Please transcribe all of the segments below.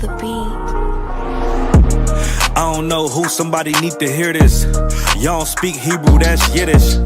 the beat. I don't know who, somebody need to hear this. Y'all don't speak Hebrew, that's Yiddish.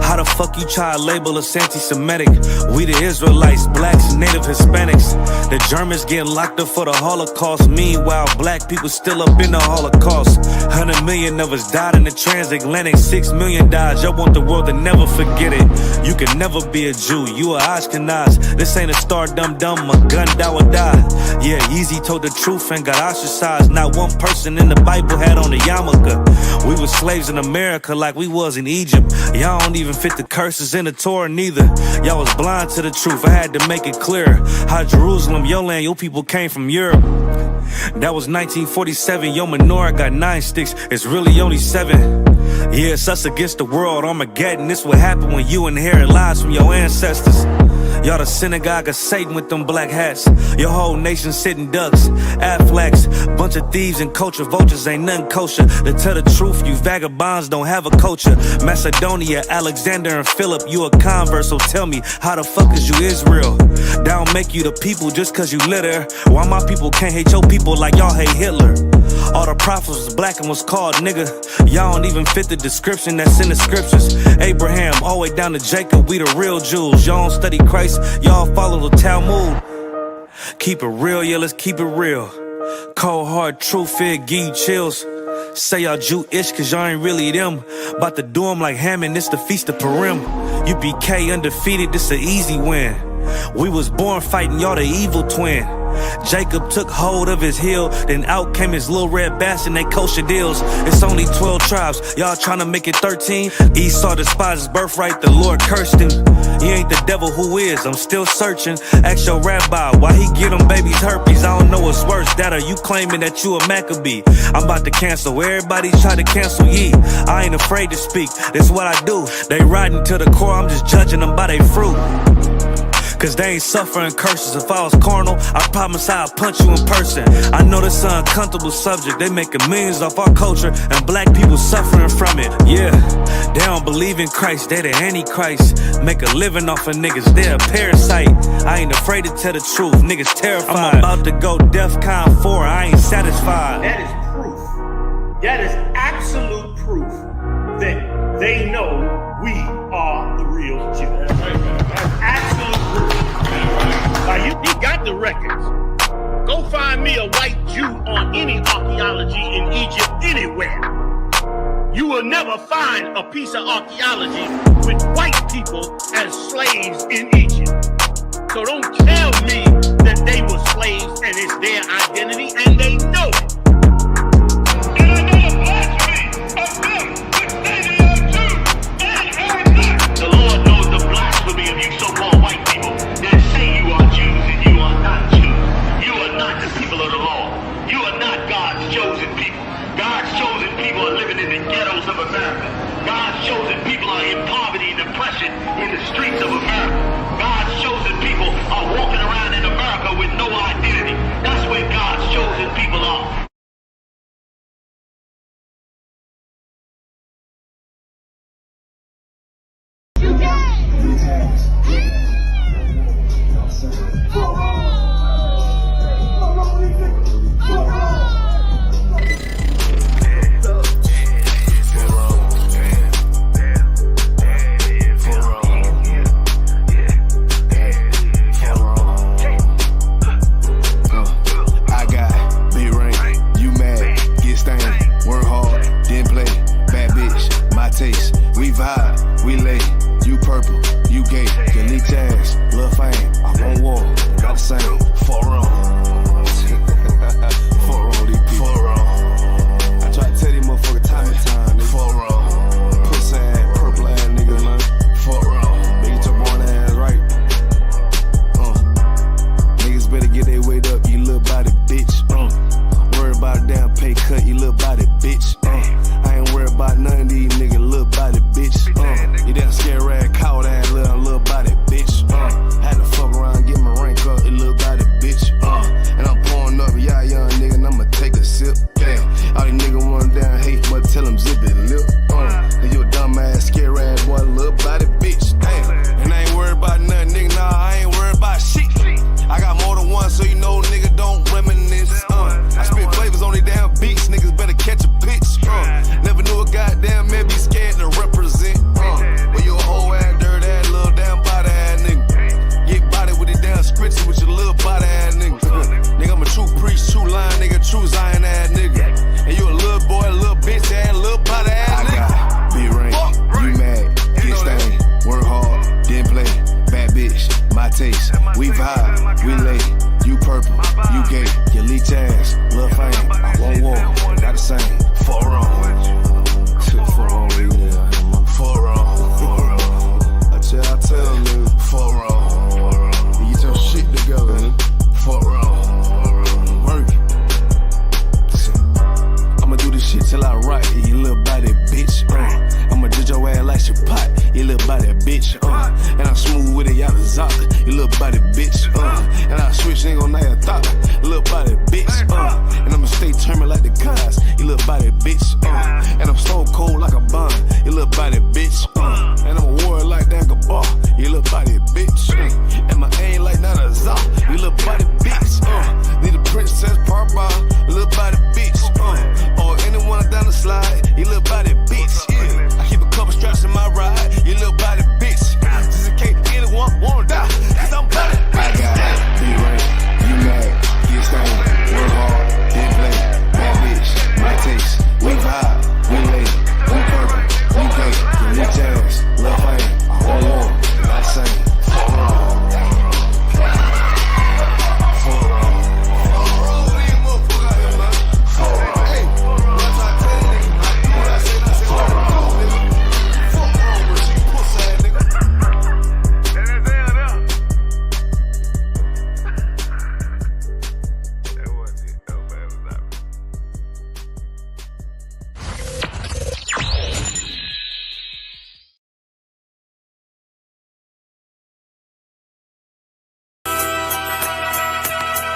How the fuck you try to label us anti-Semitic? We the Israelites, blacks, native Hispanics. The Germans getting locked up for the Holocaust. Meanwhile, black people still up in the Holocaust. 100 million of us died in the transatlantic. 6 million died, y'all want the world to never forget it. You can never be a Jew, you a Ashkenaz. This ain't a star dum-dum, a gun that would die. Yeah, Yeezy told the truth and got ostracized. Not one person in the Bible had on a yarmulke. We was slaves in America like we was in Egypt. Y'all don't even fit the curses in the Torah neither. Y'all was blind to the truth, I had to make it clear. How Jerusalem, your land, your people came from Europe. That was 1947, your menorah got 9 sticks, it's really only 7. Yeah, it's us against the world, Armageddon. This what happened when you inherit lies from your ancestors. Y'all the synagogue of Satan with them black hats. Your whole nation sitting ducks, Aflacs. Bunch of thieves and culture vultures, ain't nothing kosher. To tell the truth, you vagabonds don't have a culture. Macedonia, Alexander and Philip, you a convert, so tell me, how the fuck is you Israel? That don't make you the people just cause you live there. Why my people can't hate your people like y'all hate Hitler? All the prophets was black and was called nigga. Y'all don't even fit the description that's in the scriptures. Abraham, all the way down to Jacob, we the real Jews. Y'all don't study Christ, y'all follow the Talmud. Keep it real, yeah, let's keep it real. Cold hard truth, it give you chills. Say y'all Jewish cause y'all ain't really them. About to do them like Hammond, it's the Feast of Purim. UPK undefeated, this an easy win. We was born fighting, y'all the evil twin. Jacob took hold of his heel, then out came his little red bass and they kosher deals. It's only 12 tribes, y'all tryna make it 13. Esau despised his birthright, the Lord cursed him. He ain't the devil, who is? I'm still searching. Ask your rabbi, why he get them babies herpes? I don't know what's worse, that or you claiming that you a Maccabee. I'm about to cancel, everybody try to cancel ye. I ain't afraid to speak, this what I do. They riding to the core, I'm just judging them by their fruit. Cause they ain't suffering curses. If I was carnal, I promise I'd punch you in person. I know this an uncomfortable subject. They making millions off our culture and black people suffering from it. Yeah, they don't believe in Christ, they the Antichrist. Make a living off of niggas, they a parasite. I ain't afraid to tell the truth, niggas terrified. I'm about to go DEFCON 4, I ain't satisfied. That is proof. That is absolute proof that they know we are the real Jews. That's absolute proof. Now you got the records. Go find me a white Jew on any archaeology in Egypt anywhere. You will never find a piece of archaeology with white people as slaves in Egypt. So don't tell me that they were slaves and it's their identity, and they know it. And I know the blasphemy of them which say they are Jews and are not. The Lord knows the blasphemy of you so-called white people that say you are Jews and you are not Jews. You are not the people of the law. You are not God's chosen people. God's chosen people are living in the ghettos of America. God's chosen people are in poverty and depression in the streets of America. God's chosen people are walking around in America with no identity. That's where God's chosen people are. You damn scare rag, cow that little body bitch. Had to fuck around, get my rank up, it little body taste, we vibe, we lay. You purple, you gay, you leech ass, love fame. I won't walk, not the same. For wrong. For wrong, yeah. For wrong. I tell you, for wrong. You get your shit together, for wrong. Work. I'ma do this shit till I rock, you little body bitch. I'ma judge your ass like your pot, you little body bitch. And I'm smooth with it, y'all the zock, you little body bitch. And I switch, ain't gon' your thought, little body bitch. And I'ma stay turning like the cars, you little body bitch. And I'm so cold like a bond, you little body bitch. And I'm a war like that bar, you little body bitch. And my aim like not a zock, you little body bitch. Need a princess part bar, little body bitch. Or anyone down the slide, you little body bitch. Yeah. I keep a couple straps in my ride, you little body bitch. Just in case anyone wanna die, cause I'm body bitch. I got it, be right, you mad, get stoned, work hard, then play, bad bitch, my taste, we vibe, we lay, we purple, we gay, we leech ass, love fame, one war, not same, for wrong.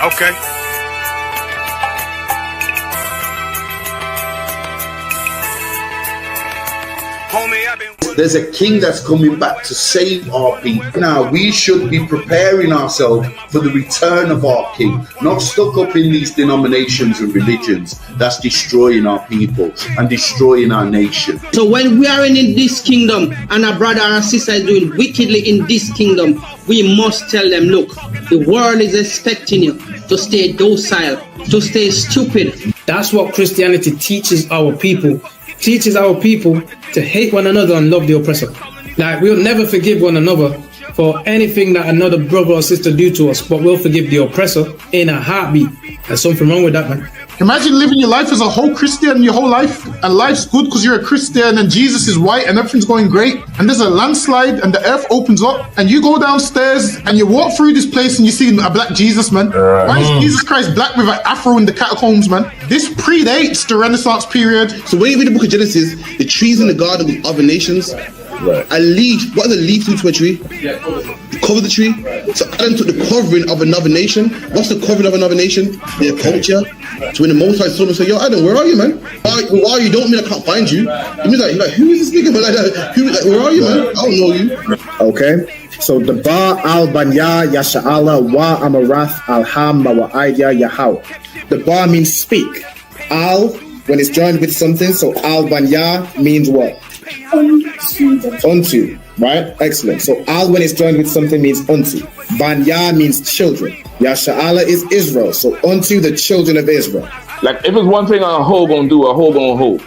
Okay. Homie, I've been... There's a king that's coming back to save our people. Now, we should be preparing ourselves for the return of our king, not stuck up in these denominations and religions that's destroying our people and destroying our nation. So when we are in this kingdom and our brother or sister is doing wickedly in this kingdom, we must tell them, look, the world is expecting you to stay docile, to stay stupid. That's what Christianity teaches our people. Teaches our people to hate one another and love the oppressor. Like, we'll never forgive one another for anything that another brother or sister do to us, but we'll forgive the oppressor in a heartbeat. There's something wrong with that, man. Imagine living your life as a whole Christian your whole life, and life's good because you're a Christian and Jesus is white and everything's going great, and there's a landslide and the earth opens up and you go downstairs and you walk through this place and you see a black Jesus, man. Why is Jesus Christ black with an afro in the catacombs, man? This predates the Renaissance period. So when you read the book of Genesis, the trees in the garden with other nations, a leaf, what does a leaf do to a tree? Cover the tree. So Adam took the covering of another nation. What's the covering of another nation? Their culture. So when the Most High saw him and said, yo, Adam, where are you, man? Why are you? Don't mean I can't find you. It means like who is this nigga, man? Like, where are you, man? I don't know you. Okay. So the Ba al Banya Yasha'ala wa Amarath al Ham wa Aidya Yahau. The Ba means speak. Al, when it's joined with something, so al Banya means what? Unto, right? Excellent. So al when it's joined with something means unto. Banya means children. Yasha'ala is Israel. So unto the children of Israel. Like if it's one thing a hoe gonna do, a hoe gonna hold.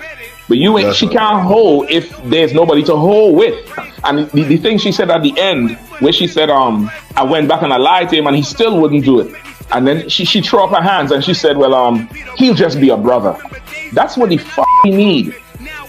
But you ain't. She can't hold if there's nobody to hold with. And the thing she said at the end, where she said, I went back and I lied to him and he still wouldn't do it. And then she threw up her hands and she said, well, he'll just be a brother. That's what he need.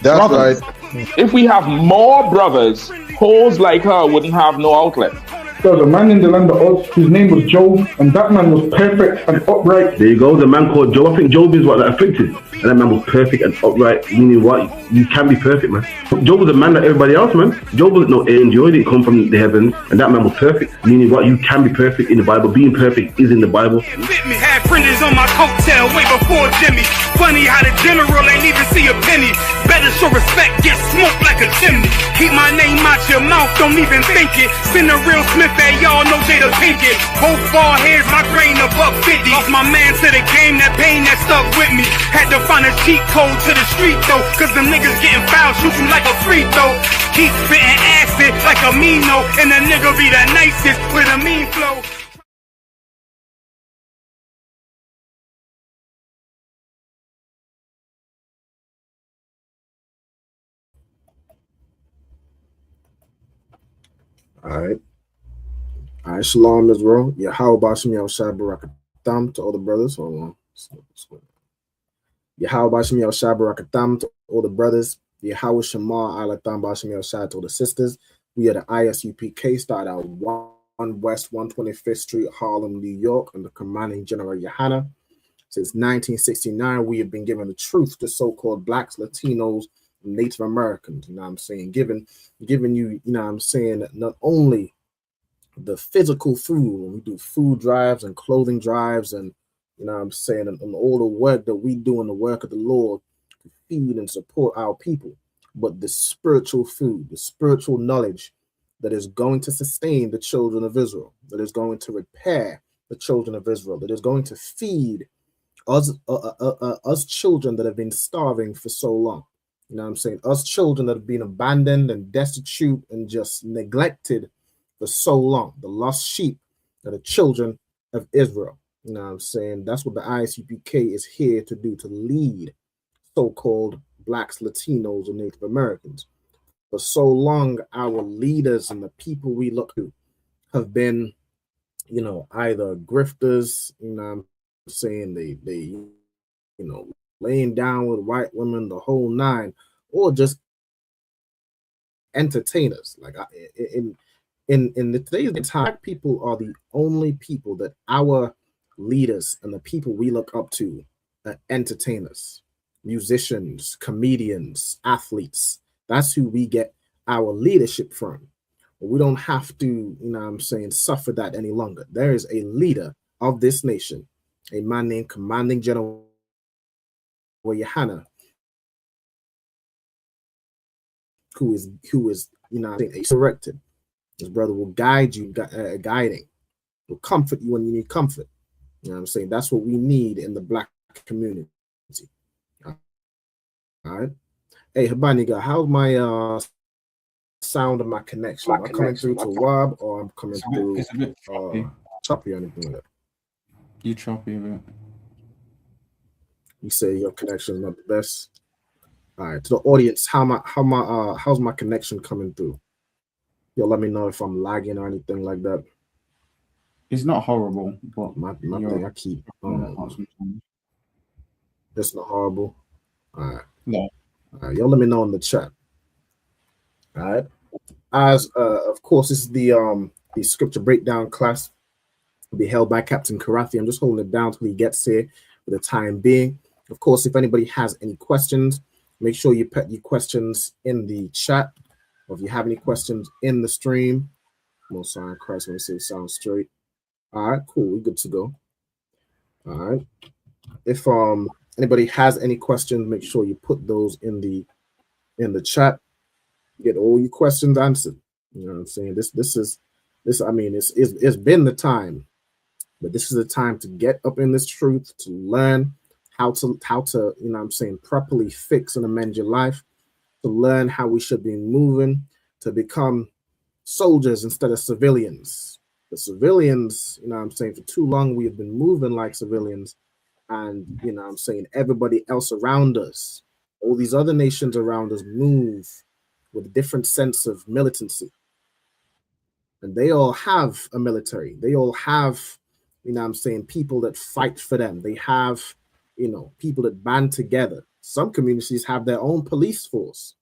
That's brothers. Right. If we have more brothers, hoes like her wouldn't have no outlet. There was a man in the land of Oz, his name was Job, and that man was perfect and upright. There you go, the man called Job. I think Job is what, afflicted. And that man was perfect and upright, meaning what? You can be perfect, man. Job was a man like everybody else, man. Job wasn't no angel, he didn't come from the heavens, and that man was perfect, meaning what? You can be perfect in the Bible. Being perfect is in the Bible. Had printers on my coattail way before Jimmy. Funny how the general ain't even see a penny. Better show respect, get smoked like a chimney. Keep my name out your mouth, don't even think it. Send a real Smith at y'all, know Jada Pinkett. Both ball heads, my grain above 50. Lost my man to the game, that pain that stuck with me. Had to find a cheat code to the street though, cause them niggas getting foul, shoot you like a free throw. Keep spitting acid like a Mino, and the nigga be the nicest with a mean flow. All right. right, Shalom Israel. Yahweh Bashim Yahushua Barakatam to all the brothers. Hold on. Yahweh Bashim Yahushua Barakatam to all the brothers. Yahweh Shema Alatam Bashim Yahushua to all the sisters. We are the ISUPK, started out 1 West 125th Street, Harlem, New York, under commanding General Yohana. Since 1969, we have been given the truth to so-called blacks, Latinos, Native Americans. You know what I'm saying? Giving you, you know what I'm saying, not only the physical food, when we do food drives and clothing drives, and you know what I'm saying, and all the work that we do in the work of the Lord to feed and support our people, but the spiritual food, the spiritual knowledge that is going to sustain the children of Israel, that is going to repair the children of Israel, that is going to feed us children that have been starving for so long. You know what I'm saying? Us children that have been abandoned and destitute and just neglected for so long. The lost sheep are the children of Israel. You know what I'm saying? That's what the ISUPK is here to do, to lead so-called blacks, Latinos, and Native Americans. For so long, our leaders and the people we look to have been, you know, either grifters, you know what I'm saying, they you know, laying down with white women, the whole nine, or just entertainers. Like in the today's time, black people are the only people that our leaders and the people we look up to are entertainers, musicians, comedians, athletes. That's who we get our leadership from. We don't have to, you know what I'm saying, suffer that any longer. There is a leader of this nation, a man named Commanding General Yohana, who is, you know, resurrected. His brother will guide you, guiding, will comfort you when you need comfort. You know what I'm saying? That's what we need in the black community. All right. Hey, Habaniga, how's my sound of my connection? Am I coming through to Wab, or I'm coming through it's a bit choppy or anything like that? You choppy a bit. You say your connection is not the best. All right, to the audience, how's my connection coming through? You'll let me know if I'm lagging or anything like that. It's not horrible, but my thing, I keep it's not horrible. All right. No. All right, y'all let me know in the chat. All right. As of course, this is the scripture breakdown class will be held by Captain Karathi. I'm just holding it down till he gets here for the time being. Of course, if anybody has any questions, make sure you put your questions in the chat, or if you have any questions in the stream. Most sign Christ when I say sound straight. All right, cool. We're good to go. All right. If anybody has any questions, make sure you put those in the chat. Get all your questions answered. You know what I'm saying? This. I mean, it's been the time, but this is the time to get up in this truth, to learn how to you know what I'm saying, properly fix and amend your life, to learn how we should be moving, to become soldiers instead of civilians. The civilians, you know what I'm saying, for too long we have been moving like civilians, and you know what I'm saying, everybody else around us, all these other nations around us, move with a different sense of militancy. And they all have a military. They all have, you know what I'm saying, people that fight for them. They have, you know, people that band together. Some communities have their own police force.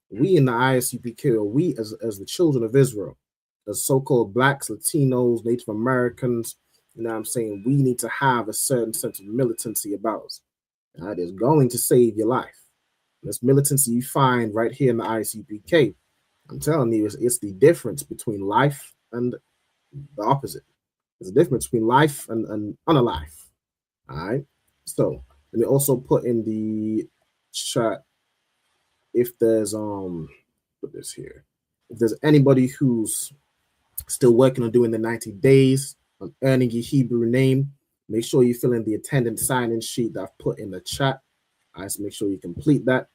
We in the ISUPK, or we as the children of Israel, as so-called blacks, Latinos, Native Americans, you know what I'm saying, we need to have a certain sense of militancy about us. That is going to save your life. This militancy you find right here in the ISUPK, I'm telling you, it's the difference between life and the opposite. There's a difference between life and unalive. All right. So let me also put in the chat if there's put this here. If there's anybody who's still working on doing the 90 days on earning your Hebrew name, make sure you fill in the attendance sign-in sheet that I've put in the chat. All right, so make sure you complete that.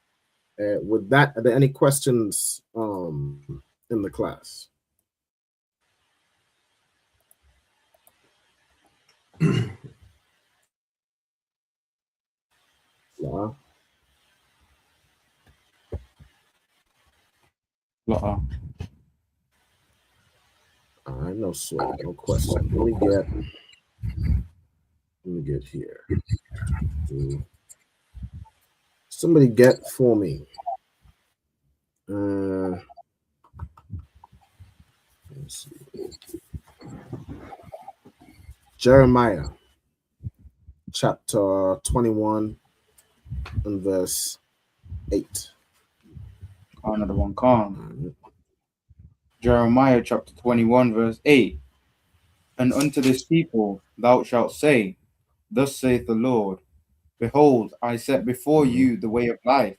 With that, are there any questions in the class? All right, No sweat, no question. Let me get here. Somebody get for me. Let's see. Jeremiah chapter 21 and verse 8. Another one, calm. Jeremiah chapter 21, verse 8. And unto this people thou shalt say, Thus saith the Lord, Behold, I set before you the way of life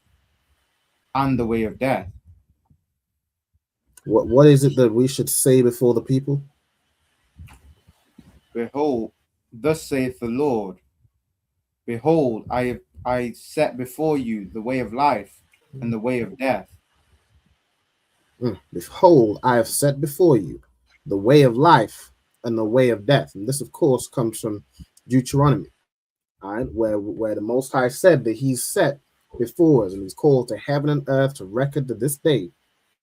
and the way of death. What is it that we should say before the people? Behold, thus saith the Lord, Behold, I set before you the way of life and the way of death. Behold, I have set before you the way of life and the way of death. And this, of course, comes from Deuteronomy, all right, where the Most High said that he's set before us, and he's called to heaven and earth to record to this day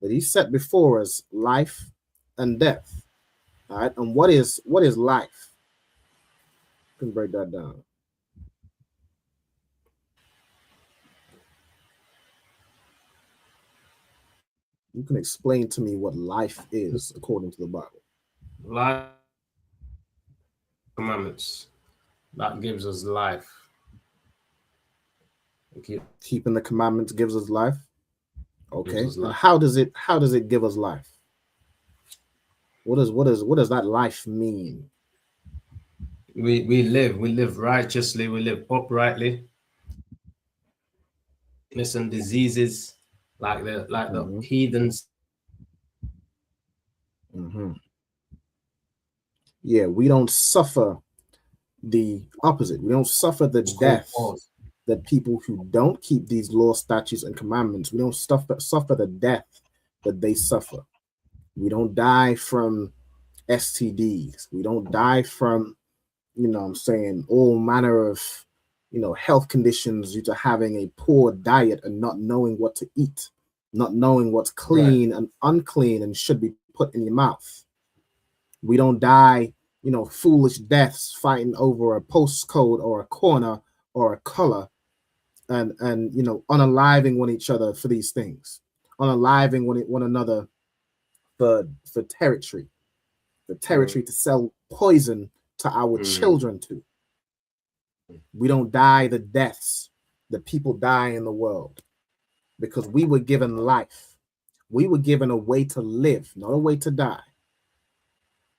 that he set before us life and death. All right, and what is life? You can break that down. You can explain to me what life is according to the Bible. Life, commandments, that gives us life. Keeping the commandments gives us life. Okay, us life. And how does it give us life? What does that life mean? We live righteously, we live uprightly. Sickness and diseases like the heathens. Yeah, we don't suffer the opposite. We don't suffer the death that people who don't keep these law, statutes, and commandments. We don't suffer the death that they suffer. We don't die from STDs. We don't die from, all manner of, health conditions due to having a poor diet and not knowing what to eat, not knowing what's clean and unclean and should be put in your mouth. We don't die, foolish deaths fighting over a postcode or a corner or a color and unaliving one each other for these things, unaliving one another for territory, to sell poison to our children to. We don't die the deaths that people die in the world because we were given life. We were given a way to live, not a way to die.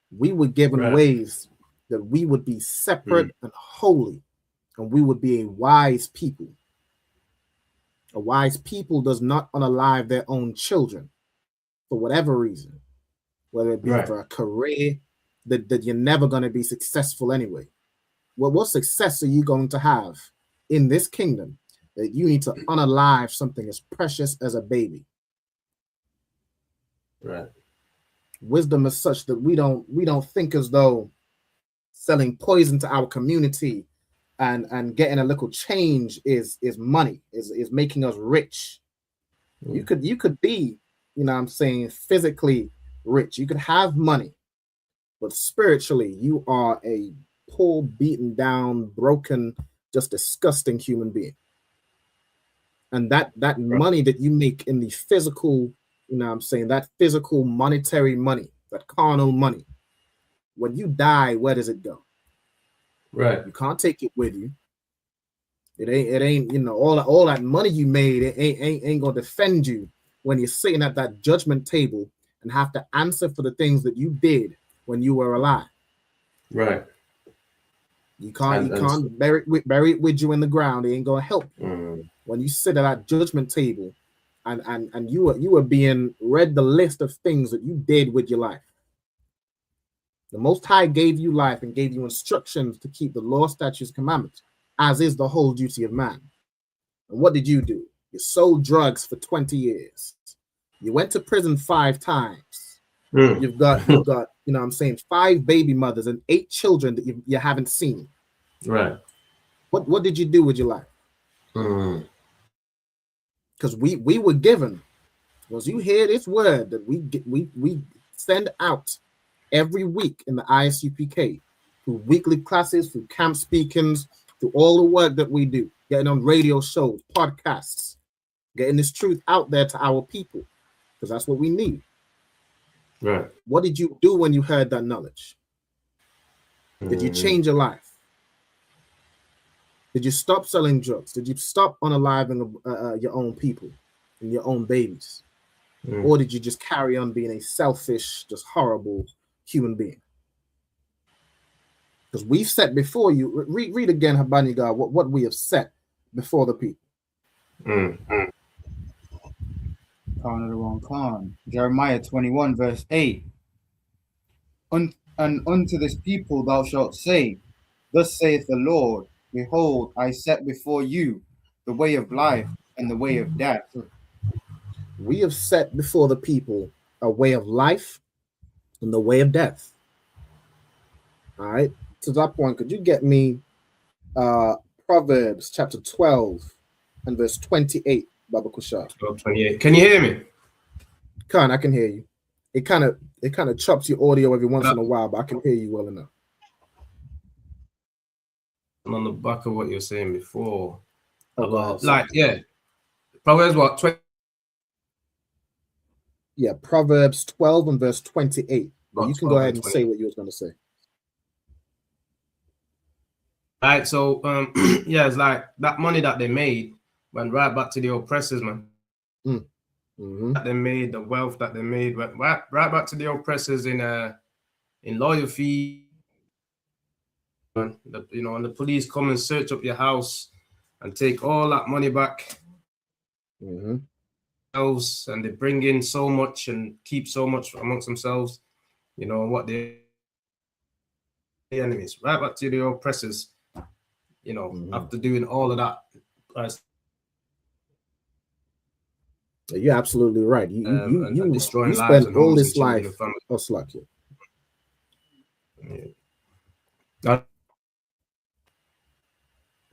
We were given ways that we would be separate and holy, and we would be a wise people. A wise people does not unalive their own children for whatever reason, whether it be for a career that you're never going to be successful anyway. Well, what success are you going to have in this kingdom that you need to unalive something as precious as a baby? Right. Wisdom is such that we don't think as though selling poison to our community and getting a little change is money, is making us rich. You could be, physically rich. You could have money, but spiritually you are a poor, beaten down, broken, just disgusting human being. And that money that you make in the physical, that physical monetary money, that carnal money, when you die, where does it go? Right. You can't take it with you. It ain't all that money you made, it ain't gonna defend you when you're sitting at that judgment table and have to answer for the things that you did when you were alive. Right. You can't bury it with you in the ground. It ain't gonna help you. When you sit at that judgment table and you were being read the list of things that you did with your life. The Most High gave you life and gave you instructions to keep the law, statutes, commandments, as is the whole duty of man. And what did you do? You sold drugs for 20 years. You went to prison 5 times. You've got 5 baby mothers and 8 children that you haven't seen. Right. What did you do with your life? Because we were given, once you hear this word that we send out every week in the ISUPK, through weekly classes, through camp speakings, through all the work that we do, getting on radio shows, podcasts, getting this truth out there to our people, because that's what we need. Right. What did you do when you heard that knowledge? Did you change your life? Did you stop selling drugs? Did you stop unaliving your own people and your own babies? Or did you just carry on being a selfish, just horrible human being? Because we've set before you, read again, Habani God, what we have set before the people. Khan of the wrong Khan. Jeremiah 21, verse 8. And unto this people thou shalt say, Thus saith the Lord, Behold, I set before you the way of life and the way of death. We have set before the people a way of life and the way of death. All right. To that point, could you get me Proverbs chapter 12 and verse 28, Baba Kushar? 28. Can you hear me? I can hear you. It kind of chops your audio every once in a while, but I can hear you well enough. And on the back of what you were saying before, Proverbs 20. Yeah, Proverbs 12 and verse 28. But you can go ahead and say what you was going to say. Right, so yeah, it's like that money that they made went right back to the oppressors, man. That they made, the wealth that they made went right back to the oppressors in lawyer fee. And the police come and search up your house and take all that money back. And they bring in so much and keep so much amongst themselves. You know what the enemies, right back to the oppressors. After doing all of that. You're absolutely right. You destroying spend all this life. Oh, slack you.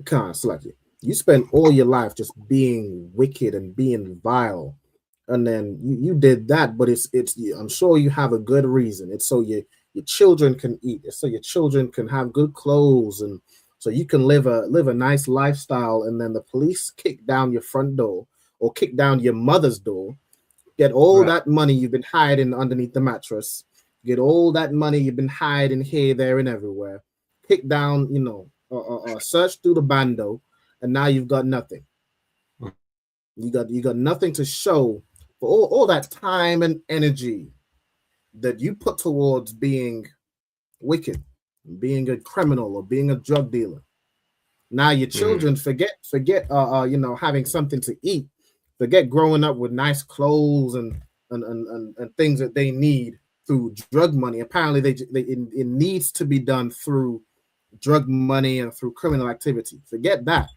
Can't slack you. You spend all your life just being wicked and being vile, and then you did that. But it's. I'm sure you have a good reason. It's so your children can eat. It's so your children can have good clothes, and so you can live a nice lifestyle. And then the police kick down your front door or kick down your mother's door, get all that money you've been hiding underneath the mattress, get all that money you've been hiding here, there, and everywhere, kick down, search through the bando, and now you've got nothing. You got nothing to show for all that time and energy that you put towards being wicked, being a criminal, or being a drug dealer. Now your children forget having something to eat, forget growing up with nice clothes and things that they need through drug money. Apparently, it needs to be done through drug money and through criminal activity. Forget that.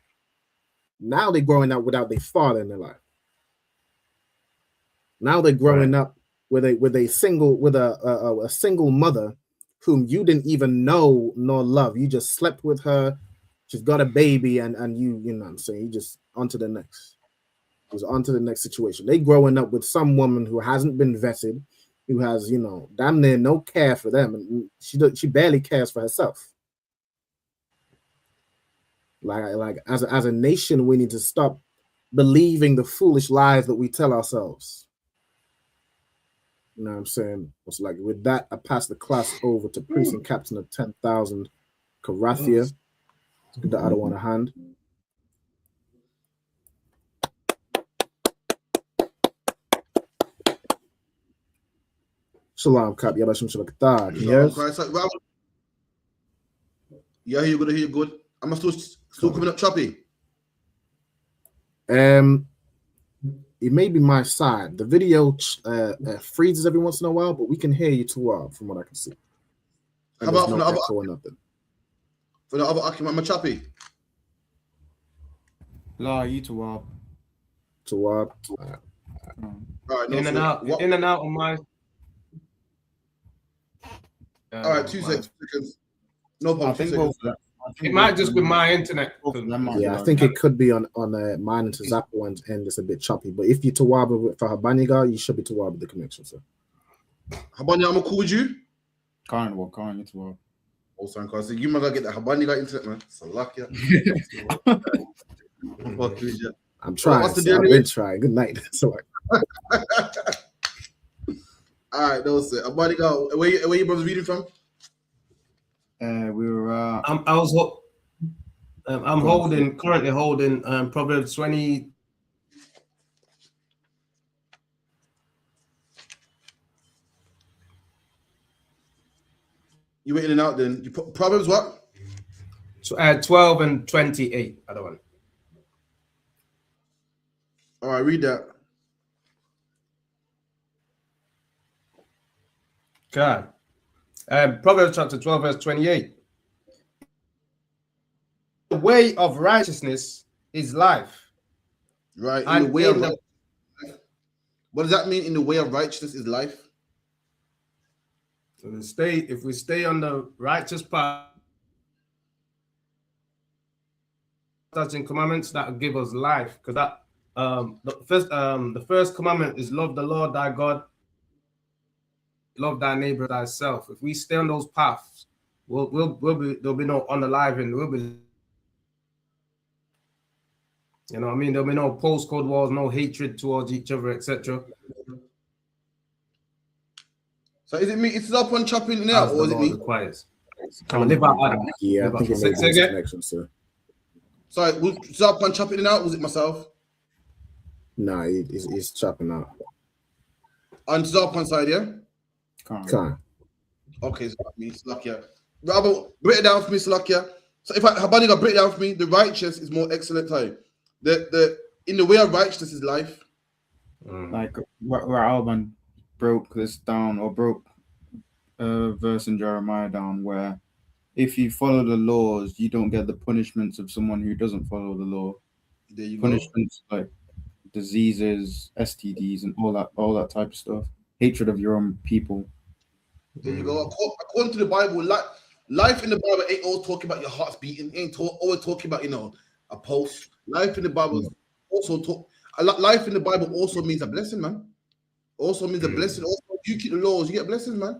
Now they're growing up without their father in their life. Now they're growing up with a single mother whom you didn't even know nor love. You just slept with her. She's got a baby, and you know what I'm saying, you just onto the next. It was onto the next situation. They growing up with some woman who hasn't been vetted, who has, damn near no care for them, and she barely cares for herself. Like as a nation, we need to stop believing the foolish lies that we tell ourselves. You know what I'm saying? It's like with that, I pass the class over to Priest and Captain of 10,000, Karathia. Get the other one a hand. Shalom, Cap. Yabashim Shalakata. Can you hear us? Yeah, you're gonna hear good. Am I still coming up choppy? It may be my side. The video freezes every once in a while, but we can hear you too well from what I can see. How about from the other nothing? For the other Akim, am I choppy? La, you too well. All right, in and out on my. All right, 2 seconds. No problem. 2 seconds. It might just be my internet. Yeah, I think it could be on mine and Zappo's end. It's a bit choppy, but if you're Tawaba for Habaniga, you should be Tawaba the connection, sir. Habani, I'm cool with you. Can't walk on it. Well, Also, because you might get that Habani got internet, man. It's a luck, yeah. I'm trying. What's the So deal I've anyway? been trying. Good night. So All right, that was it. Habani got where you brothers reading from? we were. I'm currently holding Proverbs 20. You went in and out then. You put Proverbs what? 12 and 28. Other one. All right, read that. God. Proverbs chapter 12, verse 28. The way of righteousness is life. Right. And In the way of life. What does that mean? In the way of righteousness is life. So if we stay on the righteous path, touching commandments, that will give us life. Because that the first commandment is love the Lord thy God, love thy neighbor thyself. If we stay on those paths, we'll be, there'll be no unaliving. We'll be, you know what I mean? There'll be no postcode wars, no hatred towards each other, etc. So is it me? It's up on chopping now, or is it me? Requires. Live out Adam. Yeah, I think it made this connection, sir. Sorry, was up on chopping it out? Was it myself? No, it's chopping out. On Zarpan side, yeah? Can't. Okay, it's not me, Slakia. Rabbi, break it down for me, Slakia. So if Habani got break it down for me, the righteous is more excellent time. The in the way of righteousness is life. Like where Alban broke this down, or broke a verse in Jeremiah down, where if you follow the laws, you don't get the punishments of someone who doesn't follow the law. There you Punishments like diseases, STDs, and all that type of stuff. Hatred of your own people. There you go. According to the Bible, life in the Bible ain't always talking about your heart's beating. Ain't always talking about a pulse. Life in the Bible life in the Bible also means a blessing, man. Also means a blessing. Also, if you keep the laws, you get blessings, man.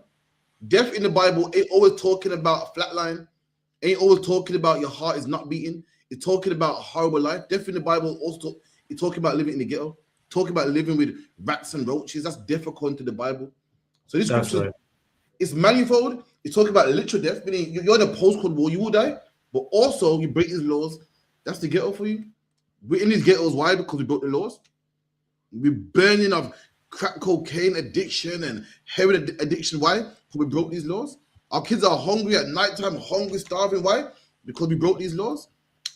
Death in the Bible ain't always talking about a flatline. Ain't always talking about your heart is not beating. It's talking about a horrible life. Death in the Bible also it's talking about living in the ghetto. Talking about living with rats and roaches. That's death according to the Bible. So this scripture, right. It's manifold. It's talking about literal death, meaning you're in a postcode war, you will die. But also you break these laws. That's the ghetto for you. We're in these ghettos. Why? Because we broke the laws. We're burning of crack cocaine addiction and heroin addiction. Why? Because we broke these laws. Our kids are hungry at nighttime, hungry, starving. Why? Because we broke these laws.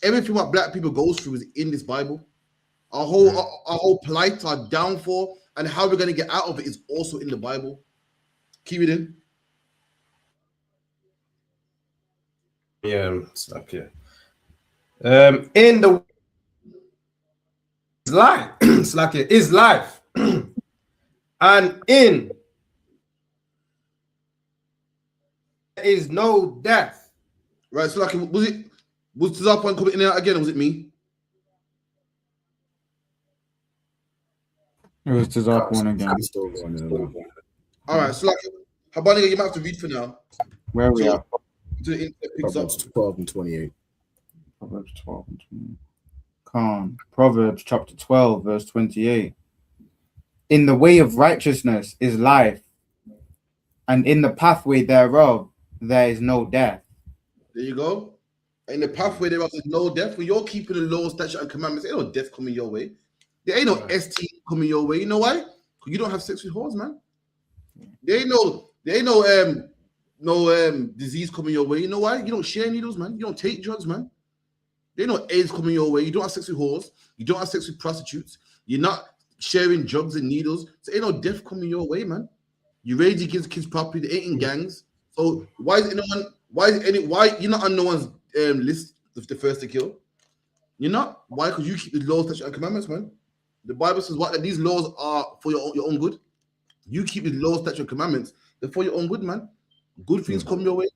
Everything what black people goes through is in this Bible. Our whole plight, our downfall, and how we're going to get out of it is also in the Bible. Keep it in. Yeah, it's like in the life, it's like it is life, and in is no death. Right, so like, was Tazapon coming in and out again, or was it me? It was Tazapon again. All right, so like, Habani, you might have to read for now. Where are we at? Proverbs 12 and 28. Proverbs 12 and 28. Calm. Proverbs chapter 12, verse 28. In the way of righteousness is life, and in the pathway thereof there is no death. There you go. In the pathway thereof is no death. When you're keeping the laws, statutes, and commandments, there ain't no death coming your way. There ain't no ST coming your way. You know why? Because you don't have sex with whores, man. There ain't no disease coming your way. You know why? You don't share needles, man. You don't take drugs, man. There ain't no AIDS coming your way. You don't have sex with whores. You don't have sex with prostitutes. You're not sharing drugs and needles. So ain't no death coming your way, man. You raise your kids properly. They ain't in gangs. So why you're not on no one's list of the first to kill? You're not. Why? Because you keep the laws, statutes, and commandments, man. The Bible says what? That these laws are for your own good. You keep the laws, statutes, and commandments. They're for your own good, man. Good things come your way.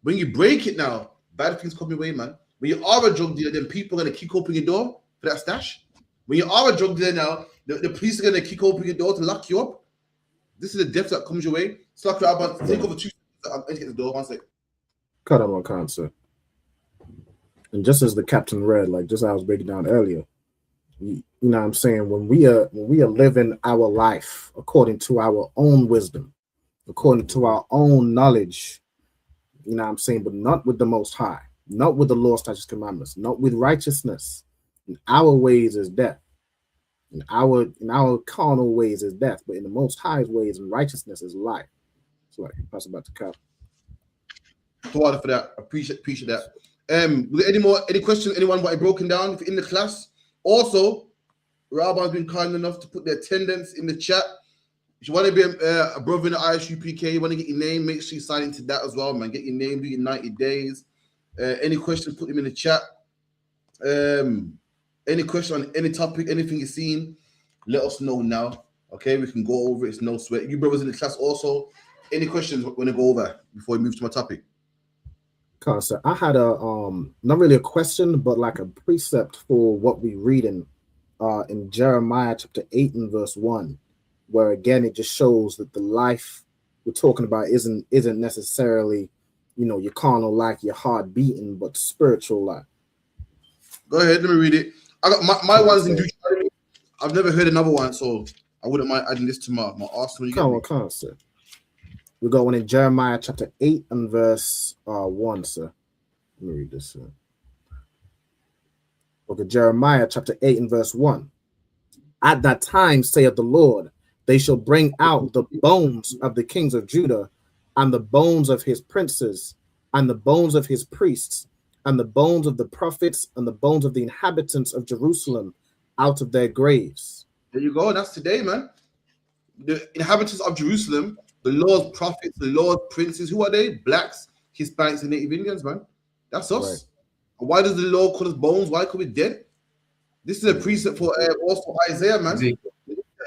When you break it now, bad things come your way, man. When you are a drug dealer, then people are going to kick open your door for that stash. When you are a drug dealer now, the police are going to kick open your door to lock you up. This is the death that comes your way. So take over 2 I need to get the door. 1 sec. Cut on concert. And just as the captain read, like just as I was breaking down earlier, you know what I'm saying, when we are living our life according to our own wisdom, according to our own knowledge, you know what I'm saying, but not with the Most High, not with the law, statutes, commandments, not with righteousness. In our ways is death. In our carnal ways is death, but in the Most High's ways and righteousness is life. So like pass it back to Cal. For that, appreciate that. Was there any questions? Anyone want it broken down in the class? Also, Rabbi's been kind enough to put the attendance in the chat. If you want to be a brother in the ISUPK, you want to get your name, make sure you sign into that as well, man. Get your name, do your 90 days. Any questions, put them in the chat. Any question on any topic, anything you've seen, let us know now. Okay, we can go over it. It's no sweat. You brothers in the class also, any questions we're gonna go over before we move to my topic? So I had a not really a question, but like a precept for what we read in Jeremiah chapter 8 and verse 1, where again it just shows that the life we're talking about isn't necessarily, you know, your carnal life, your heart beating, but spiritual life. Go ahead, let me read it. I got my ones in Deuteronomy. I've never heard another one, so I wouldn't mind adding this to my arsenal. Come on, sir. We're going in Jeremiah chapter 8 and verse 1, sir. Let me read this, sir. Okay, Jeremiah chapter 8 and verse 1. At that time, saith the Lord, they shall bring out the bones of the kings of Judah, and the bones of his princes, and the bones of his priests, and the bones of the prophets, and the bones of the inhabitants of Jerusalem out of their graves. There you go. That's today, man. The inhabitants of Jerusalem, the Lord's prophets, the Lord's princes, who are they? Blacks, Hispanics, and Native Indians, man. That's us. Right. And why does the Lord call us bones? Why could we dead? This is a precept for also Isaiah, man.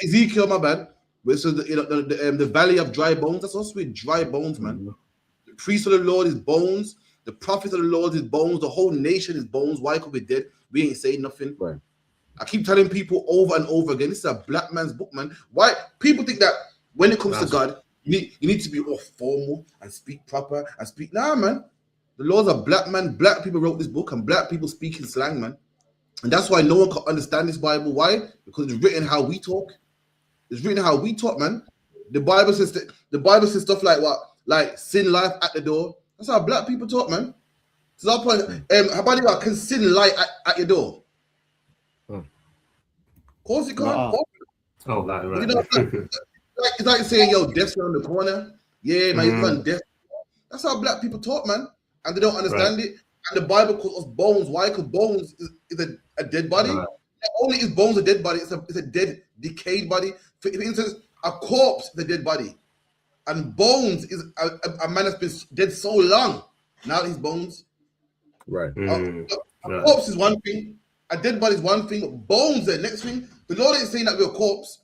Ezekiel, my bad. Where it says the valley of dry bones. That's us with dry bones, man. Mm-hmm. The priest of the Lord is bones. The prophets of the Lord is bones. The whole nation is bones. Why could we dead? We ain't saying nothing. Right. I keep telling people over and over again, this is a black man's book, man. Why people think that when it comes to God, you need to be all formal and speak proper and speak. Nah, man. The Lord's a black man. Black people wrote this book, and black people speak in slang, man. And that's why no one can understand this Bible. Why? Because it's written how we talk. It's written how we talk, man. The Bible says stuff like what? Like sin life at the door. That's how black people talk, man. So that point, how about you? Can sin light at your door? Of course you can't. Oh, right. You know, it's like saying, yo, death's around the corner. Yeah, man, you can't death. That's how black people talk, man. And they don't understand it. And the Bible calls us bones. Why? Because bones is a dead body. Not only is bones a dead body, it's a dead, decayed body. For instance, a corpse is a dead body. And bones is a man that's been dead so long. Now he's bones. Right. A corpse is one thing. A dead body is one thing. Bones are the next thing. The Lord ain't saying that we're a corpse.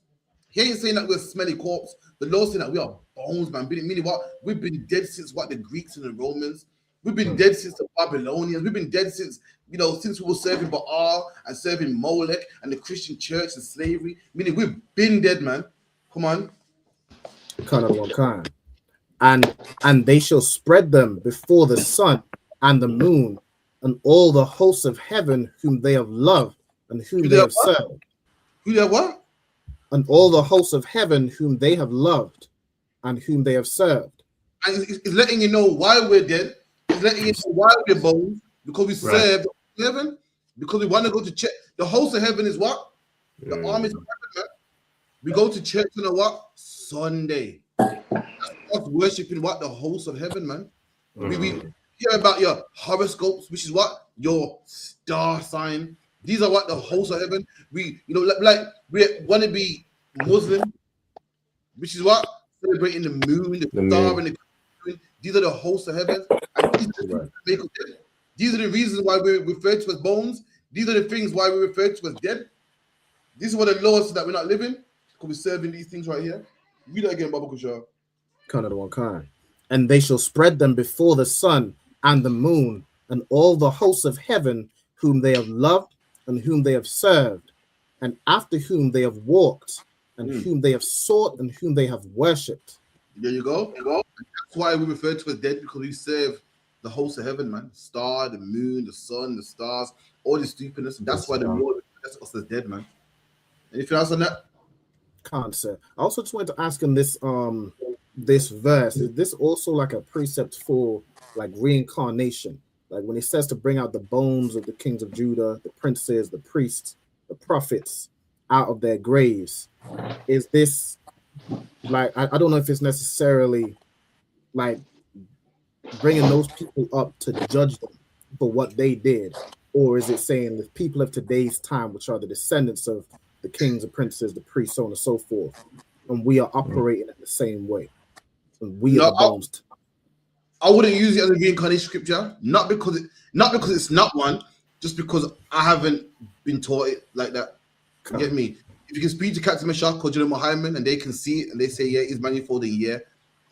He ain't saying that we're a smelly corpse. The Lord's saying that we are bones, man. Meaning what? We've been dead since what? The Greeks and the Romans. We've been dead since the Babylonians. We've been dead since, since we were serving Baal and serving Molech and the Christian church and slavery. Meaning we've been dead, man. Come on. Kind of one kind. And they shall spread them before the sun and the moon and all the hosts of heaven whom they have loved and whom they have served. Who they have what? And all the hosts of heaven whom they have loved and whom they have served. And it's letting you know why we're dead. It's letting you know why we're bones. Because we serve heaven. Because we want to go to church. The host of heaven is what? The armies of heaven, man. We go to church on a what? Sunday. That's us worshiping what? The host of heaven, man. We hear about your horoscopes, which is what? Your star sign. These are what? The host of heaven. We, like we want to be Muslim, which is what? Celebrating the moon, the star, and the moon. These are the hosts of heaven. And these are the reasons why we're referred to as bones. These are the things why we're referred to as dead. This is what the Lord said that we're not living, because we're serving these things right here. Read that again, Baba Kushar. Kind of the one kind. And they shall spread them before the sun and the moon and all the hosts of heaven whom they have loved and whom they have served, and after whom they have walked, and whom they have sought, and whom they have worshipped. There you go. That's why we refer to as dead, because we serve the host of heaven, man. Star, the moon, the sun, the stars, all this stupidness. That's why the Lord refers to us as dead, man. Anything else on that? Concept. I also just wanted to ask in this this verse, is this also like a precept for like reincarnation? Like when it says to bring out the bones of the kings of Judah, the princes, the priests, the prophets out of their graves, is this like, I don't know if it's necessarily like bringing those people up to judge them for what they did, or is it saying the people of today's time, which are the descendants of the kings, the princes, the priests, so on and so forth, and we are operating in the same way, and we are the bones? I wouldn't use it as a reincarnation scripture, not because it's not one, just because I haven't been taught it like that. You get me? If you can speak to Captain Meshach or General Muhammad and they can see it and they say, yeah, he's manifolding, yeah.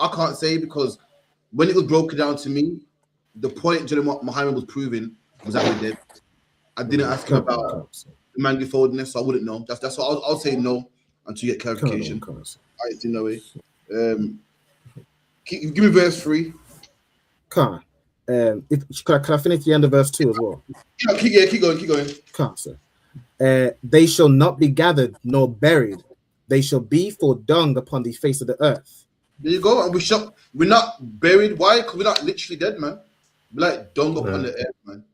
I can't say, because when it was broken down to me, the point General Muhammad was proving was that we're dead. I didn't ask him about the manifoldness, so I wouldn't know. That's what I'll say no until you get clarification. I see no way. Give me verse 3. Can I finish the end of verse 2 as well? Yeah, keep going. Can't, sir. They shall not be gathered nor buried; they shall be for dung upon the face of the earth. There you go. And we're not buried. Why? Because we're not literally dead, man. We're like dung upon the earth, man.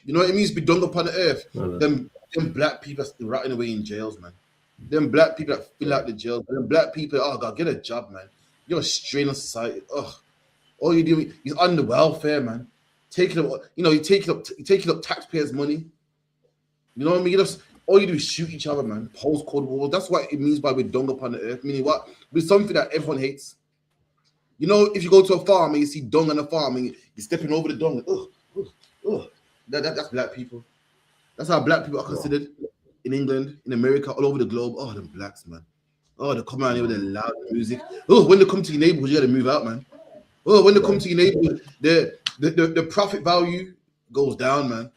You know what it means to be dung upon the earth? Them black people are rotting away in jails, man. Them black people that fill out the jails. Them black people, oh God, get a job, man. You're a strain on society. Ugh. All you do is on the welfare, man. Taking up, you're taking up taxpayers' money. You know what I mean? All you do is shoot each other, man. Post-Cold War. That's what it means by we're dung upon the earth. Meaning what? With something that everyone hates. You know, if you go to a farm and you see dung on the farm and you're stepping over the dung, that's black people. That's how black people are considered in England, in America, all over the globe. Oh, them blacks, man. Oh, they come around here with their loud music. Oh, when they come to your neighborhood, you gotta move out, man. Oh, when they come to your neighborhood, the profit value goes down, man.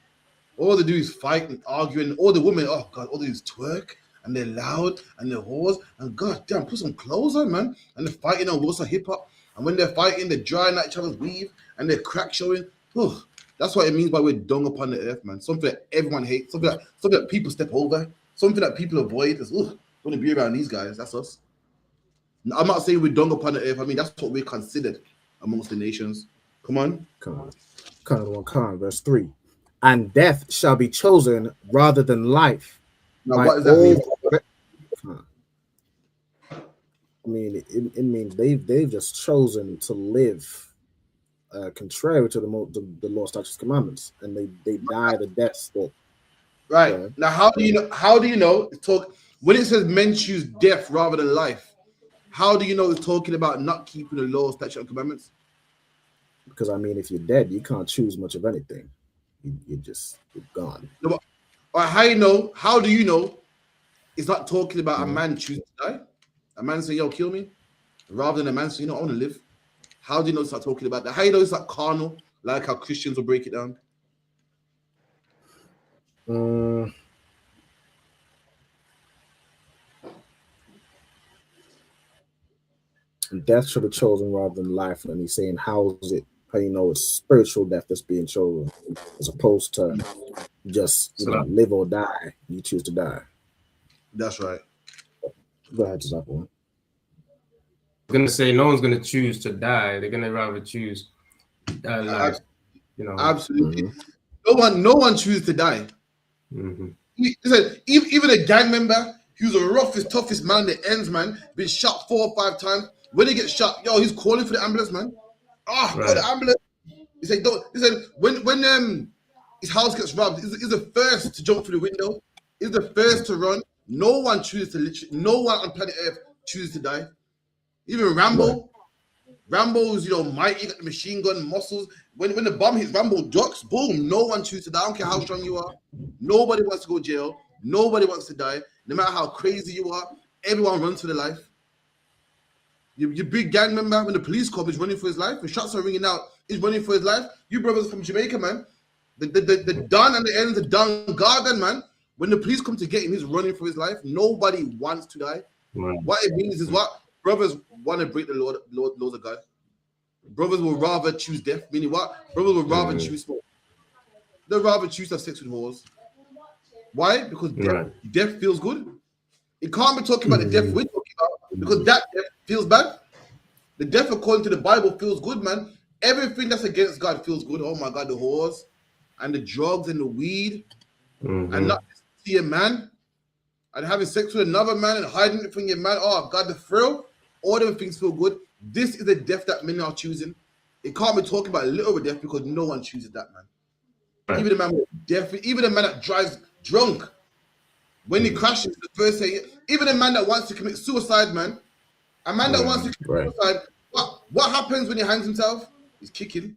All they do is fight and argue, and all the women, oh God, all they do is twerk, and they're loud, and they're whores, and God damn, put some clothes on, man. And they're fighting on what's a hip hop, and when they're fighting, they're drying at each other's weave, and they're crack showing. Oh, that's what it means by we're dung upon the earth, man. Something that everyone hates, something that people step over, something that people avoid. Is don't want to be around these guys. That's us. I'm not saying we're dung upon the earth. I mean, that's what we're considered amongst the nations. Come on. Verse 3. And death shall be chosen rather than life. Now, what does that mean? I mean, it means they've just chosen to live contrary to the law, statutes, commandments, and they die the deaths that. Right. Now, how do you know? When it says men choose death rather than life, how do you know it's talking about not keeping the law, statutes, and commandments? Because I mean, if you're dead, you can't choose much of anything. You're gone. No, but how do you know it's not talking about a man choosing to die? A man saying, yo, kill me, rather than a man saying, I want to live. How do you know it's not talking about that? How do you know it's not carnal, like how Christians will break it down? Death should be chosen rather than life, and he's saying, how is it? How you know it's spiritual death that's being chosen, as opposed to just live or die. You choose to die. That's right. Go ahead, Zapo. I'm gonna say no one's gonna choose to die. They're gonna rather choose life. Absolutely. Mm-hmm. No one chooses to die. Mm-hmm. Even a gang member who's the roughest, toughest man, the ends man, been shot 4 or 5 times. When he gets shot, he's calling for the ambulance, man. Right. The ambulance. He said, when his house gets robbed, he's the first to jump through the window. He's the first to run. No one chooses to no one on planet Earth chooses to die. Even Rambo. Rambo's, mighty, got the machine gun muscles. When the bomb hits, Rambo ducks, boom, no one chooses to die. I don't care how strong you are. Nobody wants to go to jail. Nobody wants to die. No matter how crazy you are, everyone runs for their life. Your big gang member, when the police come, is running for his life. When shots are ringing out, he's running for his life. You brothers from Jamaica, man. The Don and the end, the Don Garden, man. When the police come to get him, he's running for his life. Nobody wants to die. Right. What it means is what? brothers want to break the laws of God. Brothers will rather choose death. Meaning what? Brothers will rather choose smoke. They'd rather choose to have sex with whores. Why? Because death feels good. It can't be talking about the death we're talking about because that death feels bad. The death according to the Bible feels good, man. Everything that's against God feels good. Oh my God, the whores and the drugs and the weed and not see a man and having sex with another man and hiding it from your man. Oh God, the thrill. All them things feel good. This is the death that men are choosing. It can't be talking about a little death because no one chooses that, man. Right. Even the man with death, even the man that drives drunk, when he crashes, the first thing, even the man that wants to commit suicide, man, a man that wants to commit suicide, what happens when he hangs himself? He's kicking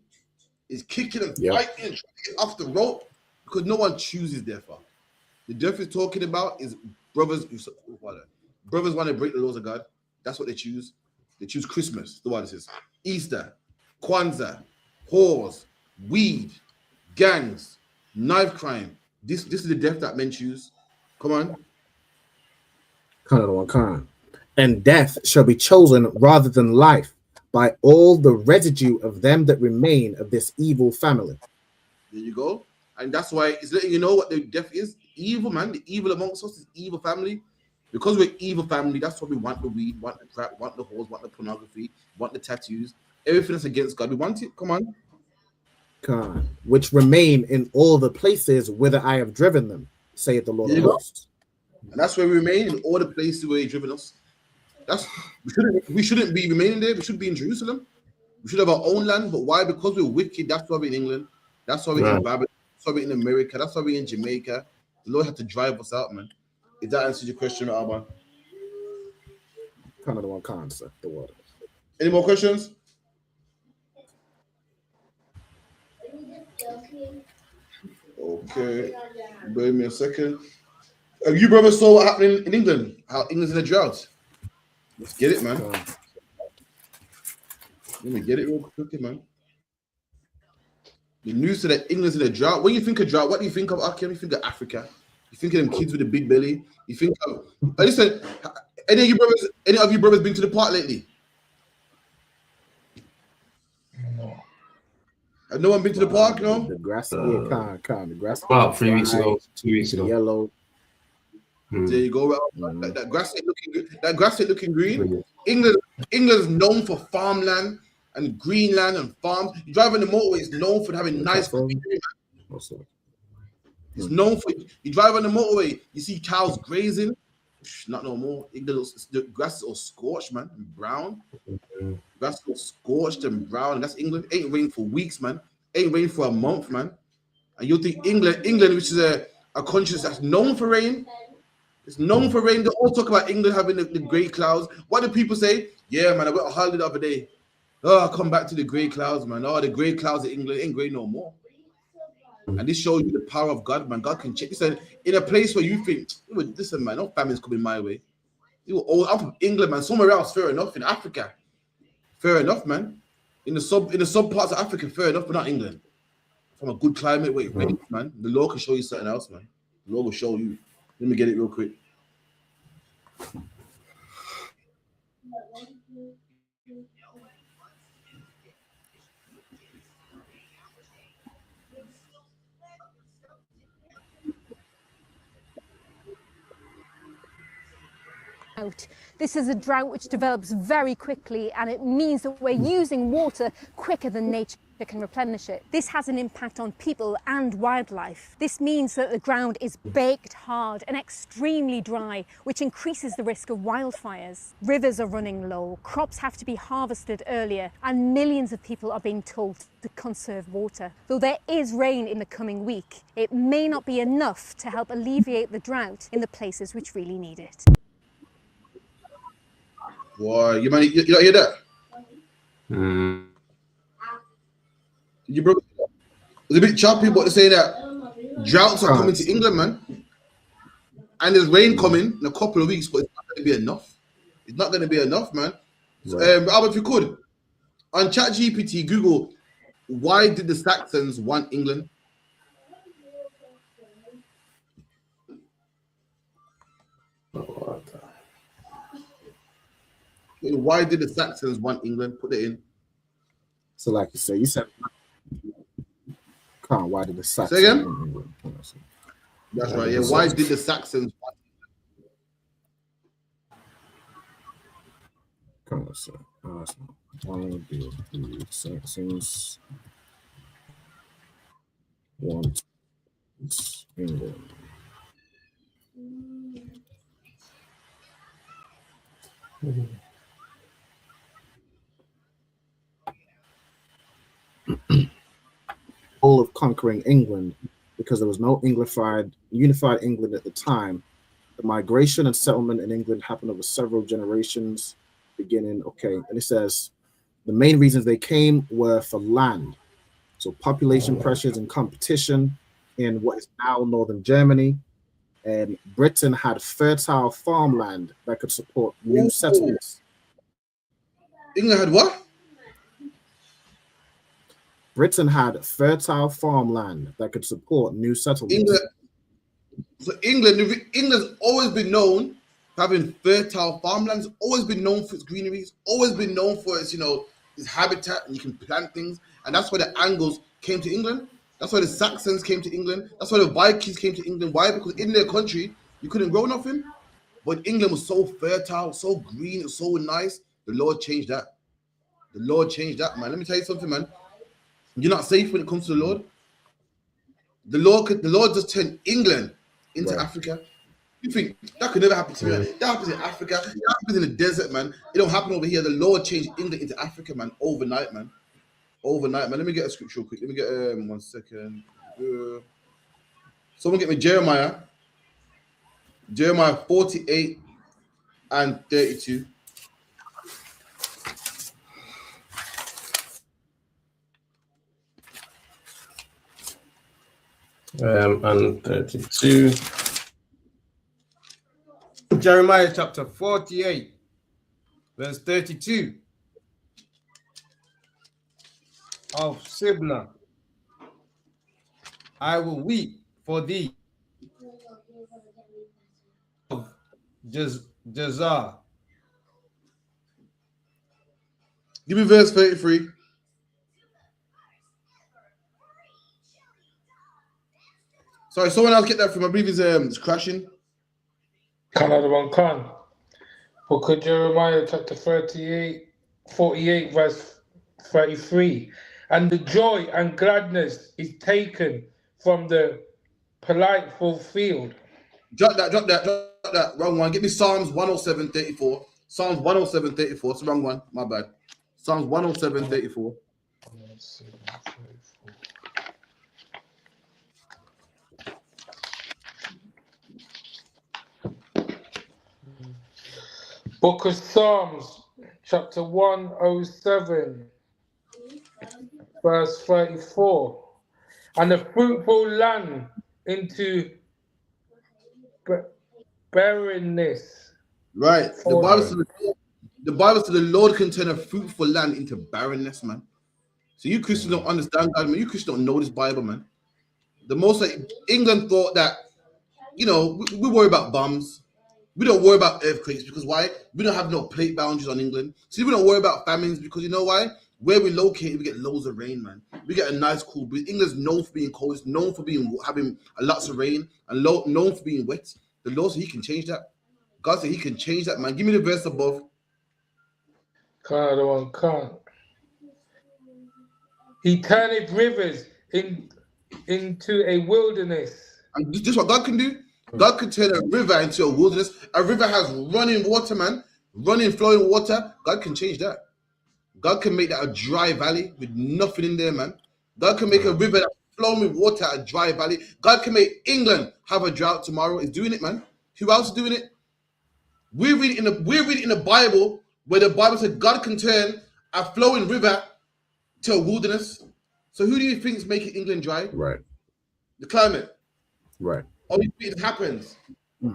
and fighting and trying to get off the rope because no one chooses death. The death he's talking about is brothers want to break the laws of God. That's what they choose. They choose Christmas, the one that says Easter, Kwanzaa, whores, weed, gangs, knife crime. This is the death that men choose. Come on. And death shall be chosen rather than life by all the residue of them that remain of this evil family. There you go. And that's why it's letting you know what the death is. Evil, man. The evil amongst us is evil family. Because we're evil family, that's why we want the weed, want the crack, want the whores, want the pornography, want the tattoos. Everything that's against God, we want it. Come on. Which remain in all the places whither I have driven them, saith the Lord of hosts. And that's where we remain, in all the places where He's driven us. We shouldn't be remaining there. We should be in Jerusalem. We should have our own land. But why? Because we're wicked. That's why we're in England. That's why we're in Babylon. That's why we're in America. That's why we're in Jamaica. The Lord had to drive us out, man. If that answers your question, Alban. Kind of the one concept, the water. Any more questions? Okay. Wait me a second. Have you brothers saw what happened in England? How England's in a drought? Let's get it, man. Let me get it real quickly, man. The news said that England's in a drought. When you think of drought, what do you think of, Akim? You think of Africa. You think of them kids with a big belly. You think of... Listen, any of you brothers been to the park lately? No. Have no one been to the park, no? The grass, the grass. About 3 weeks ago, 2 weeks ago. Yellow. There you go. That grass ain't looking good. That grass ain't looking green. England's known for farmland and greenland and farms. You drive on the motorway, it's known for having nice. It's known for you drive on the motorway, you see cows grazing. Not no more. The grass is all scorched, man, and brown. Grass is all scorched and brown. And that's England. Ain't rained for weeks, man. Ain't rained for a month, man. And you'll think England, which is a country that's known for rain. It's known for rain. They all talk about England having the grey clouds. What do people say? Yeah, man, I went on holiday the other day. Oh, I come back to the grey clouds, man. Oh, the grey clouds in England ain't grey no more. And this shows you the power of God, man. God can check. Listen, in a place where you think, listen, man, no famine's coming my way. I'm from England, man. Somewhere else, fair enough. In Africa, fair enough, man. In the sub parts of Africa, fair enough, but not England. From a good climate, wait, man. The Lord can show you something else, man. The Lord will show you. Let me get it real quick. This is a drought which develops very quickly, and it means that we're using water quicker than nature can replenish it. This has an impact on people and wildlife. This means that the ground is baked hard and extremely dry, which increases the risk of wildfires. Rivers are running low, crops have to be harvested earlier, and millions of people are being told to conserve water. Though there is rain in the coming week, it may not be enough to help alleviate the drought in the places which really need it. Boy, you don't hear that? You broke. It's a bit choppy, but to say that droughts are coming to England, man, and there's rain coming in a couple of weeks, but it's not going to be enough. It's not going to be enough, man. Albert, if you could, on ChatGPT, Google, why did the Saxons want England? Why did the Saxons want England? Put it in. So, like you said, why did the Saxons Say again? want England? That's right. Yeah. Why did the Saxons want Come on, sir. Why did the Saxons want England? Goal of conquering England, because there was no unified England at the time. The migration and settlement in England happened over several generations, beginning. And it says the main reasons they came were for land. So population pressures and competition in what is now northern Germany. And Britain had fertile farmland that could support new settlements. England had what? Britain had fertile farmland that could support new settlements. England's always been known for having fertile farmlands, always been known for its greeneries, always been known for its, its habitat, and you can plant things. And that's why the Angles came to England. That's why the Saxons came to England. That's why the Vikings came to England. Why? Because in their country, you couldn't grow nothing. But England was so fertile, so green, so nice. The Lord changed that. The Lord changed that, man. Let me tell you something, man. You're not safe when it comes to the Lord. The Lord just turned England into Africa. You think that could never happen to me? Man. That happens in Africa. That happens in the desert, man. It don't happen over here. The Lord changed England into Africa, man. Overnight, man. Overnight, man. Let me get a scripture real quick. Let me get 1 second. Someone get me Jeremiah 48 and 32. And 32. Jeremiah chapter 48, verse 32. Of Sibna, I will weep for thee. Of Jazar. Give me verse 33. Sorry, someone else get that from, I believe it's crashing. Another one can. Book of Jeremiah chapter 48 verse 33. And the joy and gladness is taken from the delightful field. Drop that. Wrong one. Give me Psalms 107:34. Psalms 107:34. It's the wrong one. My bad. Psalms 107:34. Book of Psalms, chapter 107, verse 34. And a fruitful land into barrenness. Right. The Bible says the Lord can turn a fruitful land into barrenness, man. So you Christians don't understand God, man. You Christians don't know this Bible, man. The most England thought that, we worry about bombs. We don't worry about earthquakes because why? We don't have no plate boundaries on England. So we don't worry about famines because you know why? Where we located, we get loads of rain, man. We get a nice cool breeze. England's known for being cold. It's known for having lots of rain and known for being wet. The Lord said He can change that. God said He can change that, man. Give me the verse above. Can't. He turneth rivers into a wilderness. And this is what God can do. God can turn a river into a wilderness. A river has running water, man. Flowing water. God can change that. God can make that a dry valley with nothing in there, man. God can make a river that's flowing with water a dry valley. God can make England have a drought tomorrow. He's doing it, man. Who else is doing it? We're reading in the Bible where the Bible said God can turn a flowing river to a wilderness. So who do you think is making England dry? Right. The climate. Right. Only it happens.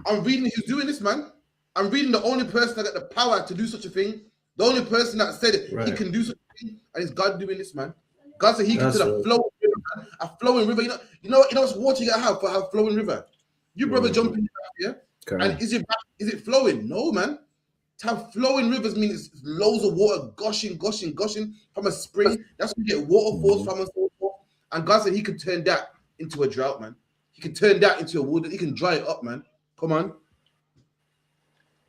I'm reading who's doing this, man. I'm reading the only person that got the power to do such a thing. The only person that said it, He can do such a thing, and it's God doing this, man. God said He can do a flowing river, man. A flowing river. You know what's water you gotta have for a flowing river. You brother jump in here, and is it flowing? No, man. To have flowing rivers means loads of water gushing from a spring. That's where you get waterfalls from and so forth. And God said he could turn that into a drought, man. He can turn that into a wood. He can dry it up, man. Come on.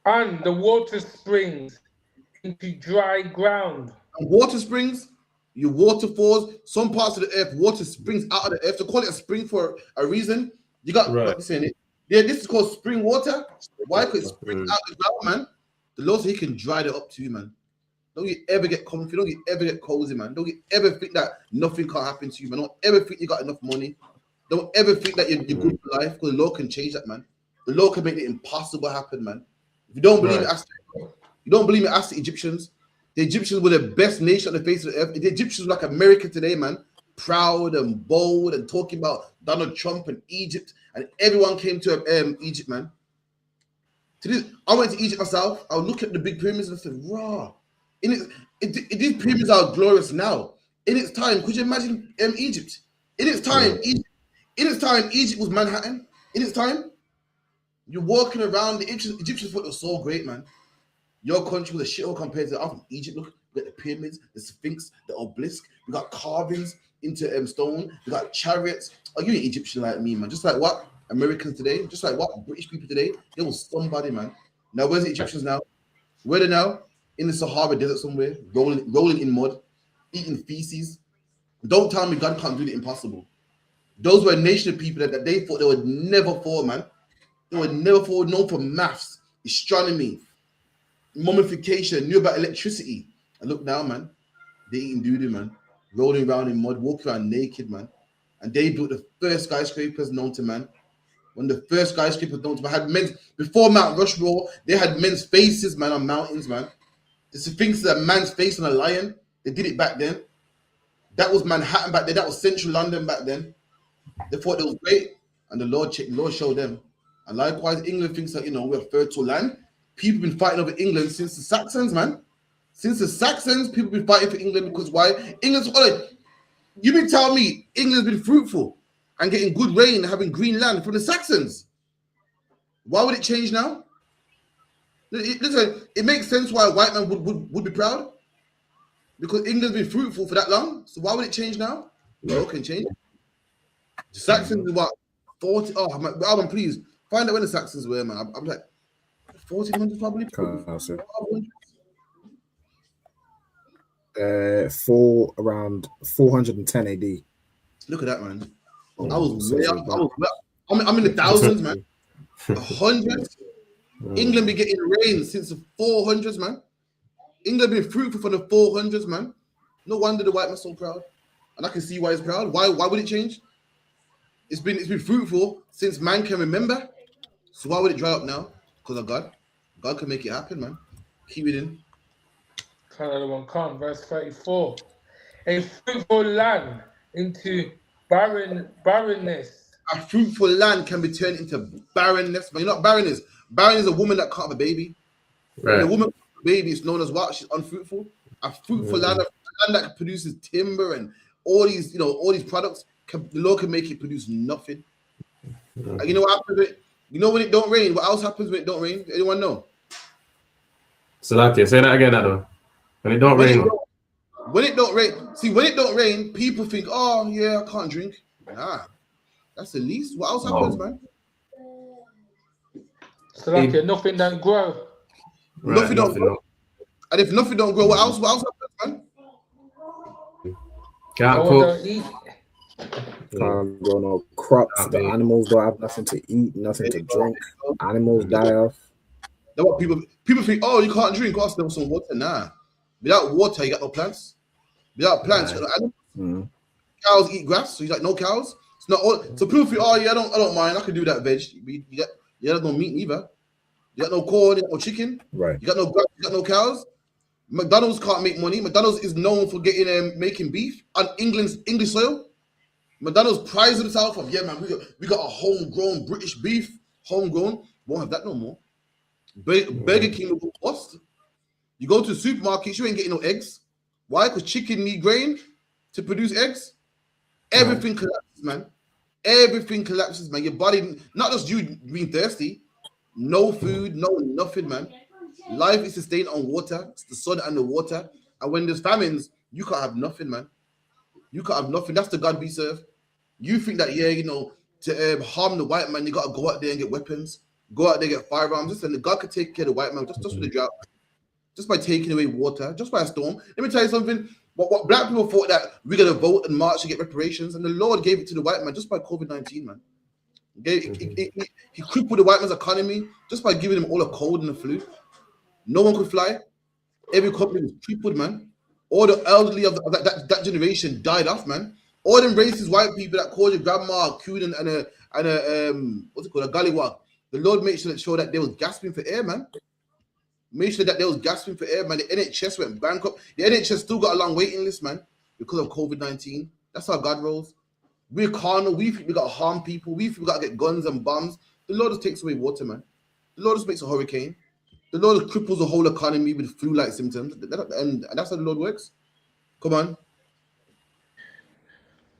And the water springs into dry ground. And water springs, your waterfalls, some parts of the earth, water springs out of the earth. To call it a spring for a reason. You got what saying it. Yeah, this is called spring water. Why? Because it springs out of the ground, man. The Lord said he can dry it up to you, man. Don't you ever get comfy. Don't you ever get cozy, man. Don't you ever think that nothing can happen to you, man. Don't ever think you got enough money. Don't ever think that you're good for life, because the Lord can change that, man. The Lord can make the impossible happen, man. If you don't believe it, ask the Egyptians. The Egyptians were the best nation on the face of the earth. The Egyptians were like America today, man. Proud and bold and talking about Donald Trump and Egypt, and everyone came to Egypt, man. I went to Egypt myself. I looked at the big pyramids and I said, "Raw." These pyramids are glorious now. In its time, could you imagine Egypt? In its time, Egypt was Manhattan. In its time, you're walking around. The Egyptians thought it was so great, man. Your country was a shithole compared to from Egypt. Look, we got the pyramids, the Sphinx, the obelisk. We got carvings into stone. We got chariots. Are you an Egyptian like me, man? Just like what Americans today, just like what British people today, they was somebody, man. Now where's the Egyptians now? Where they now? In the Sahara Desert somewhere, rolling in mud, eating feces. Don't tell me God can't do the impossible. Those were a nation of people that they thought they would never fall, man. They would never fall, known for maths, astronomy, mummification, knew about electricity. And look now, man, they eating doo-doo, man. Rolling around in mud, walking around naked, man. And they built the first skyscrapers known to man. When the first skyscrapers known to man had men's, before Mount Rushmore, they had men's faces, man, on mountains, man. The Sphinx is a man's face on a lion. They did it back then. That was Manhattan back then. That was central London back then. They thought it was great, and the Lord showed them. And likewise, England thinks that, we're a fertile land. People have been fighting over England since the Saxons, man. Since the Saxons, people have been fighting for England because why? England's you been telling me England's been fruitful and getting good rain and having green land from the Saxons. Why would it change now? Listen, it makes sense why a white man would be proud, because England's been fruitful for that long. So why would it change now? No, it can change. The Saxons were what, 40? Oh, Alban, please find out when the Saxons were, man. I'm like 1400 probably. Around 410 AD. Look at that, man. I'm in the thousands, man. The hundreds. England been getting rain since the 400s, man. England been fruitful for the 400s, man. No wonder the white man's so proud. And I can see why he's proud. Why would it change? It's been fruitful since man can remember. So why would it dry up now? Because of God. God can make it happen, man. Keep it in. Verse 34. A fruitful land into barrenness. A fruitful land can be turned into barrenness. But you know what barren is? Barren is a woman that can't have a baby. Right. When a woman can't have a baby is known as what? She's unfruitful. A fruitful land, a land that produces timber and all these products, the Lord can make it produce nothing. And you know what happens when when it don't rain? What else happens when it don't rain? Anyone know? So like, say that again, Adam. When it don't rain. When it don't rain, people think, oh yeah, I can't drink. Nah, that's the least. What else happens, man? So like, nothing don't grow. Right, nothing don't grow. And if nothing don't grow, what else happens, man? Can't cook. Can't grow no crops. The animals don't have nothing to eat, nothing to drink. Animals die off. That's what people think. Oh, you can't drink. Ask them some water. Nah. Without water, you got no plants. Without plants, you got no animals. Cows eat grass, so you got no cows. It's not all. So people think, oh yeah, I don't mind. I can do that veg. You got no meat either. You got no corn. You got no chicken. Right. You got no grass. You got no cows. McDonald's can't make money. McDonald's is known for making beef on English soil. McDonald's prides himself of, yeah, man, we got a homegrown British beef, homegrown. Won't have that no more. Burger King will go bust. You go to the supermarket, you ain't getting no eggs. Why? Because chicken need grain to produce eggs. Everything collapses, man. Everything collapses, man. Your body, not just you being thirsty, no food, no nothing, man. Life is sustained on water. It's the sun and the water. And when there's famines, you can't have nothing, man. You can't have nothing. That's the God we serve. You think that, yeah, you know, to harm the white man, you got to go out there and get weapons, go out there and get firearms. Listen, the God could take care of the white man just with the drought, just by taking away water, just by a storm. Let me tell you something. What black people thought that we're going to vote and march and get reparations, and the Lord gave it to the white man just by COVID-19, man. He crippled the white man's economy just by giving him all a cold and the flu. No one could fly. Every company was crippled, man. All the elderly of that generation died off, man. All them racist white people that called your grandma a coon and a what's it called, a gollywog. The Lord made sure that they was gasping for air, man. Made sure that they was gasping for air, man. The NHS went bankrupt. The NHS still got a long waiting list, man, because of COVID-19. That's how God rolls. We're carnal. We think we got to harm people. We think we got to get guns and bombs. The Lord just takes away water, man. The Lord just makes a hurricane. The Lord just cripples the whole economy with flu-like symptoms. And that's how the Lord works. Come on.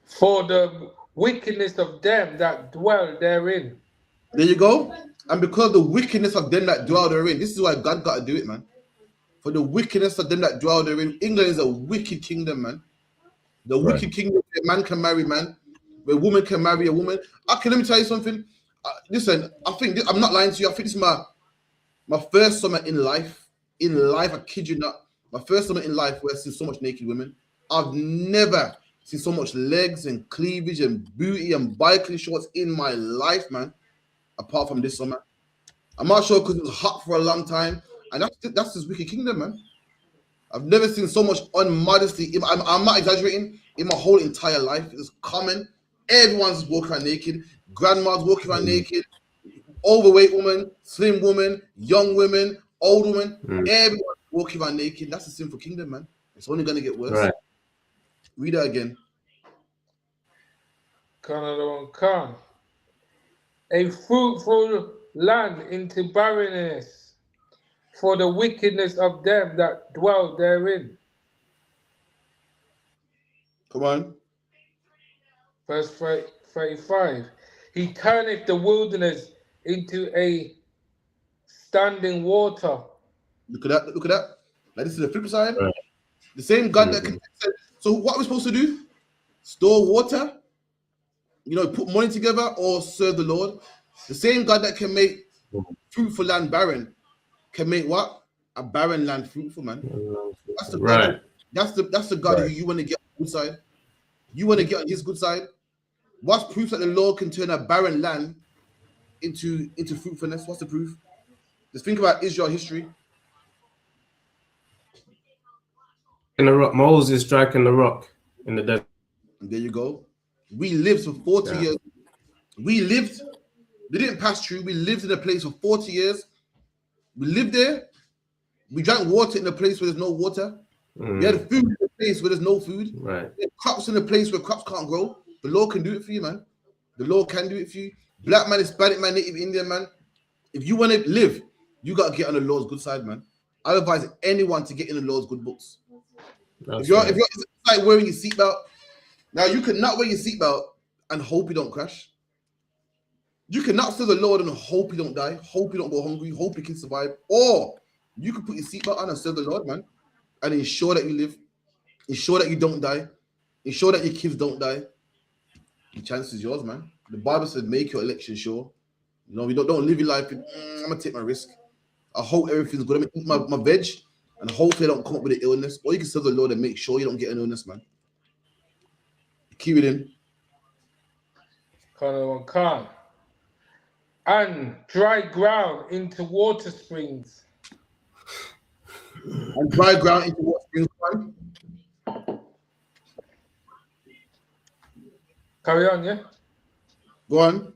For the wickedness of them that dwell therein. There you go. And because of the wickedness of them that dwell therein, this is why God got to do it, man. For the wickedness of them that dwell therein. England is a wicked kingdom, man. The wicked kingdom where man can marry man, where a woman can marry a woman. Okay, let me tell you something. Listen, I think I'm not lying to you. I think this is my first summer in life. I kid you not. My first summer in life where I've seen so much naked women. I've never seen so much legs and cleavage and booty and biking shorts in my life, man. Apart from this summer. I'm not sure because it was hot for a long time. And that's this wicked kingdom, man. I've never seen so much unmodesty. I'm not exaggerating. In my whole entire life, it's common. Everyone's walking around naked. Grandma's walking around naked. Overweight woman, slim woman, young women, old woman. Everyone's walking around naked. That's a sinful kingdom, man. It's only going to get worse. Right. Read that again. A fruitful land into barrenness, for the wickedness of them that dwell therein. Come on. Verse 35. He turneth the wilderness into a standing water. Look at that. Look at that. Like this is the flip side. Right. The same God that can. So what are we supposed to do? Store water? You know, put money together or serve the Lord? The same God that can make fruitful land barren can make what? A barren land fruitful, man. That's the God. That's the God who you want to get on the good side. You want to get on his good side. What's proof that the Lord can turn a barren land into fruitfulness? What's the proof? Just think about Israel history. In the rock, Moses striking the rock in the desert. And there you go. We lived for 40 years. We lived. They didn't pass through. We lived in a place for 40 years. We lived there. We drank water in a place where there's no water. We had food in a place where there's no food. Right. We had crops in a place where crops can't grow. The Lord can do it for you, man. The Lord can do it for you. Black man, Hispanic man, Native Indian man. If you want to live, you got to get on the Lord's good side, man. I advise anyone to get in the Lord's good books. If you're like wearing your seatbelt, now you cannot wear your seatbelt and hope you don't crash. You cannot serve the Lord and hope you don't die, hope you don't go hungry, hope you can survive. Or you can put your seatbelt on and serve the Lord, man, and ensure that you live, ensure that you don't die, ensure that your kids don't die. The chance is yours, man. The Bible says, make your election sure. You know, you don't live your life. I'm gonna take my risk. I hope everything's good. I'm gonna eat my veg, and hopefully I don't come up with an illness. Or you can serve the Lord and make sure you don't get an illness, man. Keep it in. And dry ground into water springs. And dry ground into water springs, man. Carry on, yeah? Go on.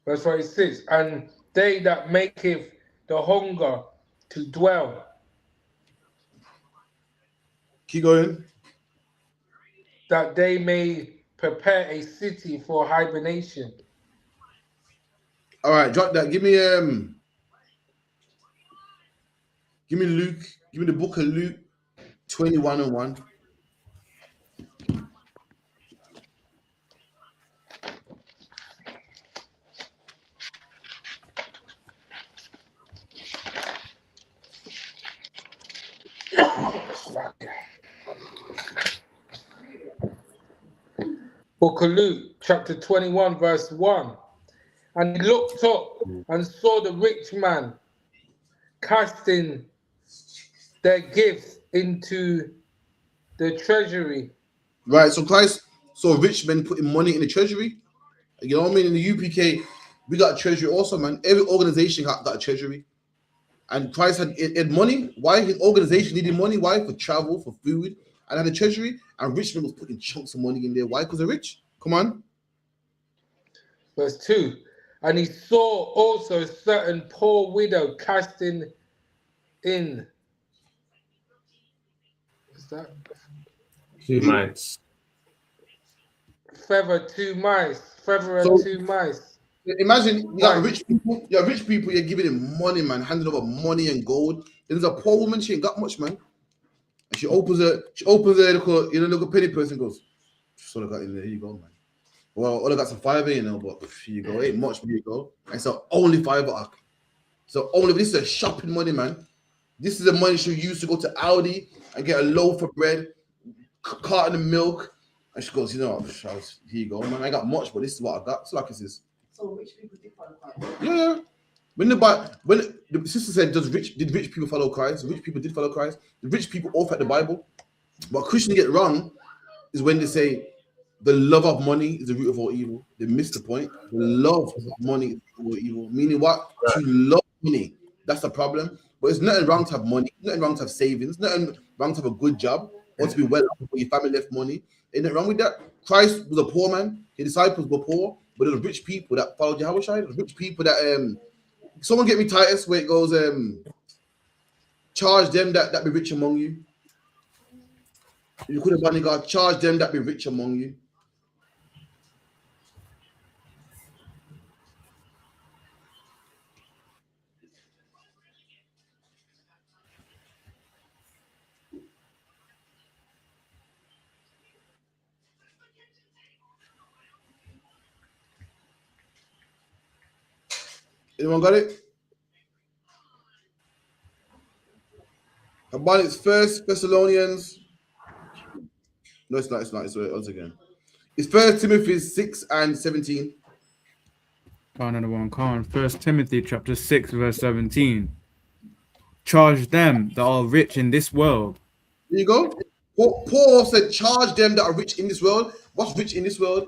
Verse 46. And they that maketh the hunger to dwell. Keep going. That they may prepare a city for hibernation. All right, drop that. Give me Luke. Give me the book of Luke 21:1. Book of Luke, chapter 21, verse 1. And he looked up and saw the rich man casting their gifts into the treasury. Right, so Christ saw rich men putting money in the treasury. You know what I mean? In the UPK, we got a treasury also, man. Every organization got a treasury. And Christ had money. Why? His organization needed money. Why? For travel, for food, and had a treasury. And rich men was putting chunks of money in there. Why? Because they're rich. Come on. Verse 2. And he saw also a certain poor widow casting in. What's that? 2 mice. Feather 2 mice. Feather and 2 mice. Imagine you got rich people. You got rich people. You're giving them money, man. Handing over money and gold. Then there's a poor woman. She ain't got much, man. And she opens her little penny purse and goes, "That's all I got in there. Here you go, man. Well, all I got some $5, you know, but here you go. Ain't much, but here you go. And so only $5. So only this is a shopping money, man. This is the money she used to go to Aldi and get a loaf of bread, carton of milk. And she goes, you know, here you go, man. I got much, but this is what I got. So like this. So rich people did follow Christ. Yeah. When the sister said, did rich people follow Christ? Rich people did follow Christ. The rich people all fight the Bible. What Christians get wrong is when they say the love of money is the root of all evil. They miss the point. The love of money is the root of all evil. Meaning what? To love money. That's the problem. But it's nothing wrong to have money. Nothing wrong to have savings. Nothing wrong to have a good job or to be well off when your family left money. Ain't nothing wrong with that. Christ was a poor man. His disciples were poor, but there were rich people that followed Yahweh. There were rich people that someone get me Titus where it goes charge them that be rich among you. You could have money, God, charge them that be rich among you. Anyone got it? About it's 1 Thessalonians. No, it's not. It's once again. It's 1 Timothy 6 and 17. Another one, 1 Timothy chapter 6, verse 17. Charge them that are rich in this world. There you go. Paul said, charge them that are rich in this world. What's rich in this world?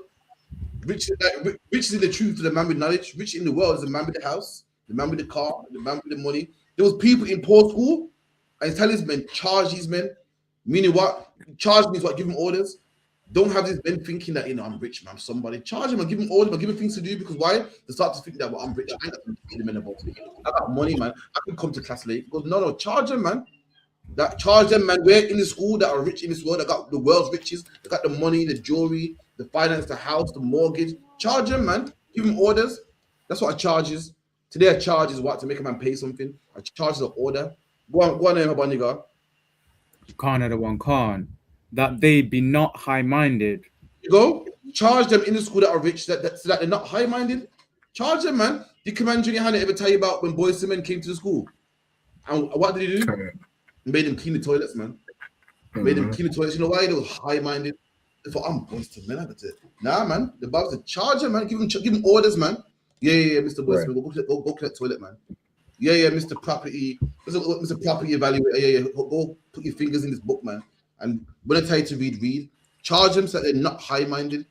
Rich is in the truth to the man with knowledge. Rich in the world is the man with the house, the man with the car, the man with the money. There was people in poor school, and he's telling his men, charge these men. Meaning what? Charge means what? Give them orders. Don't have these men thinking that, I'm rich, man, I'm somebody. Charge them and give them orders, but give them things to do, because why? They start to think that, well, I'm rich. I ain't got to pay the men about me. I got money, man. I can come to class late. He goes, no, charge them, man. Charge them, man. We're in the school that are rich in this world. That got the world's riches. They got the money, the jewelry, the finance, the house, the mortgage. Charge them, man. Give them orders. That's what a charge is. Today, a charge is what? To make a man pay something. A charge is an order. Go on, Habaniga. Another one, that they be not high-minded. You go. Charge them in the school that are rich, so that they're not high-minded. Charge them, man. Did Commander Junior Hannah ever tell you about when boys and men came to the school? And what did he do? Made them clean the toilets, man. Made them clean the toilets. You know why? They were high-minded. They thought, I'm boys to men. I got to. Nah, man. The Bible said, charge them, man. Give them orders, man. Yeah, Mr. Boys. Right. Go clean the toilet, man. Yeah, Mr. Property. Mr. Property Evaluator. Yeah. Go put your fingers in this book, man. And when I tell you to read. Charge them so that they're not high-minded.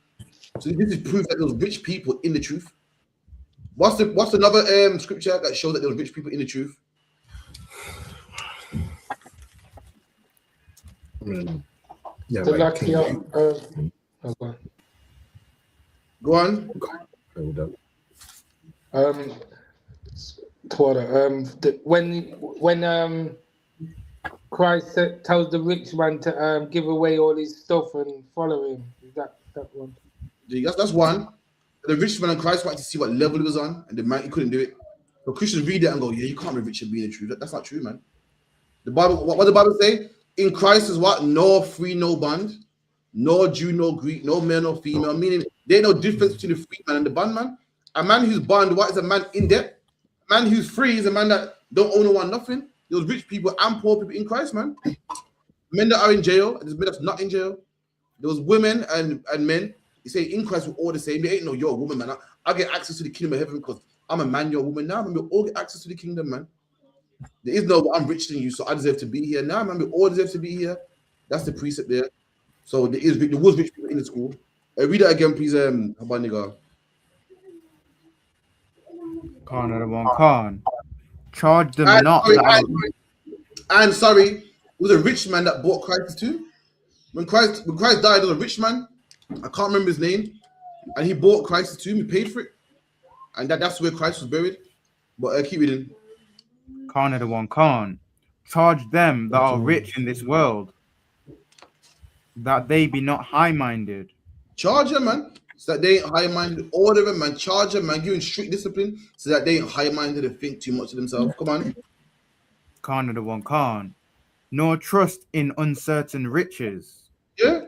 So this is proof that there was rich people in the truth. What's another scripture that shows that there was rich people in the truth? Yeah, go on. When Christ tells the rich man to give away all his stuff and follow him, is that one? That's one. The rich man and Christ wanted to see what level he was on, and the man he couldn't do it. So Christians read it and go, yeah, you can't be rich and be in the truth. That's not true, man. The Bible, what the Bible say? In Christ is what? No free, no bond, no Jew, no Greek, no male, no female. Meaning there ain't no difference between the free man and the bondman. A man who's bond, what is a man in debt? A man who's free is a man that don't owe no one nothing. There was rich people and poor people in Christ, man. Men that are in jail, and there's men that's not in jail. There was women and men. You say in Christ we're all the same. There ain't no you're a woman, man. I get access to the kingdom of heaven because I'm a man, you're a woman. Now, man, we all get access to the kingdom, man. There is no I'm richer than you, so I deserve to be here. Now, man, we all deserve to be here. That's the precept there. So there was rich people in the school. Read that again, please, Habaniga. Khan of the one Khan. Charge them not. Sorry, it was a rich man that bought Christ too. When Christ died, there was a rich man. I can't remember his name, and he bought Christ too. He paid for it, and that's where Christ was buried. But keep reading. Khan of the one Khan. Charge them that are rich in this world, that they be not high-minded. Charge them, man, so that they ain't high-minded. Order them, man. Charge them, man. Give them strict discipline so that they ain't high-minded and think too much of themselves. Come on. Khan of the one Khan. Nor trust in uncertain riches. Yeah.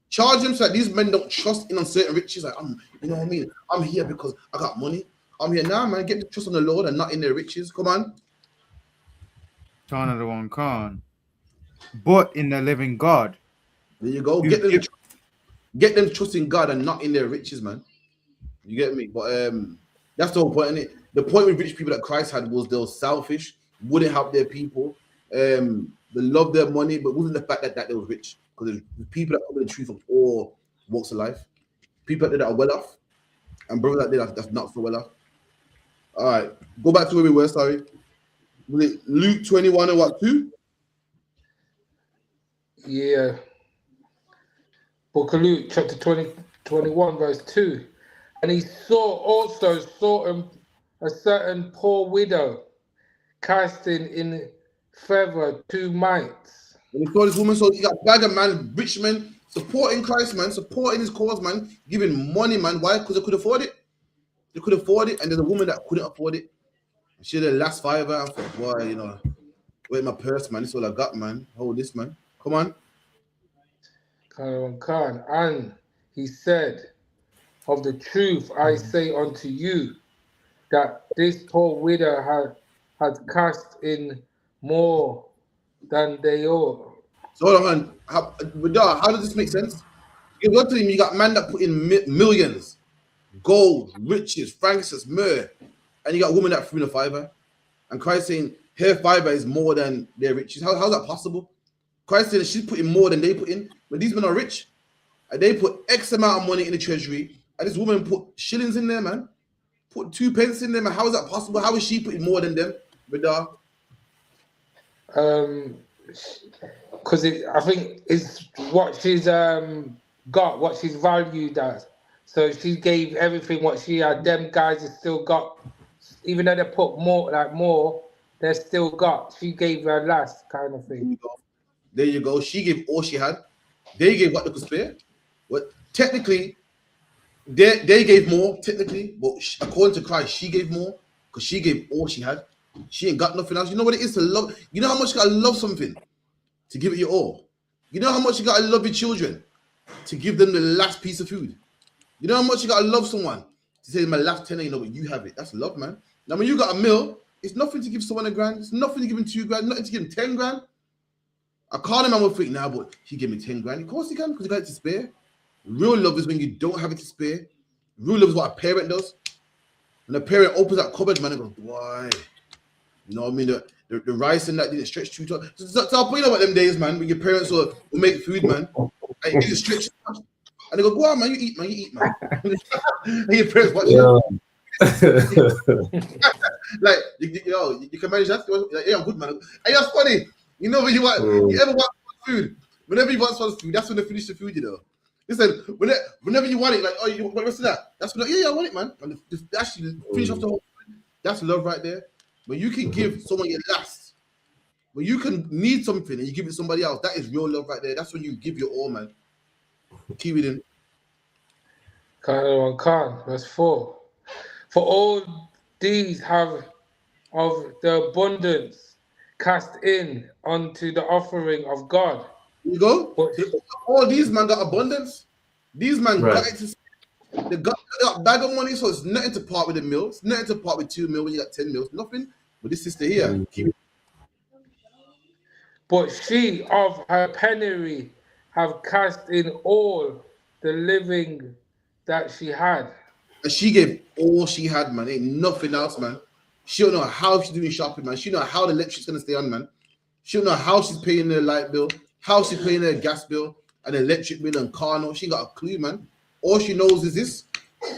Charge them so that these men don't trust in uncertain riches. Like, you know what I mean? I'm here because I got money. I'm here now, man. Get the trust on the Lord and not in their riches. Come on. Khan of the one Khan. But in the living God. There you go. Get them trusting God and not in their riches, man. You get me? But that's the whole point, isn't it? The point with rich people that Christ had was they were selfish, wouldn't help their people. They loved their money, but it wasn't the fact that they were rich. Because there's people that come in the truth of all walks of life. People that are well off, and brothers that did that's not so well off. All right, go back to where we were. Sorry, was it Luke 21 and what 2? Yeah. Book of Luke, chapter 21, verse 2. And he saw a certain poor widow casting in feather 2 mites. And he saw this woman, so you got bag of man, rich men supporting Christ, man, supporting his cause, man, giving money, man. Why? Because they could afford it. They could afford it, and there's a woman that couldn't afford it. She had the last fiver. I thought, boy, you know, where's my purse, man? This is all I got, man. Hold this, man. Come on. Khan. And he said, of the truth I say unto you, that this poor widow had cast in more than they all. So hold on, how does this make sense? You go to him, you got man that put in millions, gold, riches, frankincense, myrrh, and you got a woman that threw in a fiver. And Christ saying her fiver is more than their riches. How's that possible? Christ saying she's putting more than they put in. When these men are rich, and they put X amount of money in the treasury, and this woman put shillings in there, man. Put 2 pence in there, man. How is that possible? How is she putting more than them? Because I think it's what she's got, what she's valued as. So she gave everything what she had. Them guys have still got, even though they put more, they still got. She gave her last kind of thing. There you go. She gave all she had. They gave what they could spare. But technically, they gave more, technically. But according to Christ, she gave more because she gave all she had. She ain't got nothing else. You know what it is to love? You know how much you gotta love something to give it your all? You know how much you gotta love your children to give them the last piece of food? You know how much you gotta love someone to say my last tenner, you know, but you have it. That's love, man. Now when you got a mill, it's nothing to give someone $1,000. It's nothing to give him $2,000. Nothing to give him 10 grand. I can't man will think now, but he gave me 10 grand. Of course he can, because he got it to spare. Real love is when you don't have it to spare. Real love is what a parent does. When a parent opens that cupboard, man, and goes, why? You know what I mean? The rice and that didn't stretch too tall. So I'll point out about them days, man, when your parents will make food, man, and it didn't stretch too much. And they go, go on, man, you eat, man. And your parents watch you. Like, you can manage that. Like, yeah, I'm good, man. And that's funny. You know when you ever want food, whenever you want some food, that's when they finish the food, you know. Listen, whenever you want it, like, oh, you want the rest of that? That's when, yeah, I want it, man. And they actually finish off the whole food. That's love right there. When you can give someone your last, when you can need something and you give it to somebody else, that is real love right there. That's when you give your all, man. Keep it in. Khan, verse 4. For all these have of the abundance cast in unto the offering of God. There you go. All these man got abundance. These man got it. They got a bag of money, so it's nothing to part with a meal. It's nothing to part with 2 mil when you got 10 mils. Nothing. But this sister here, keep it. But she of her penury have cast in all the living that she had. And she gave all she had, man. Ain't nothing else, man. She don't know how she's doing shopping, man. She don't know how the electric's gonna stay on, man. She don't know how she's paying her light bill, how she's paying her gas bill, and electric bill and car note. She ain't got a clue, man. All she knows is this.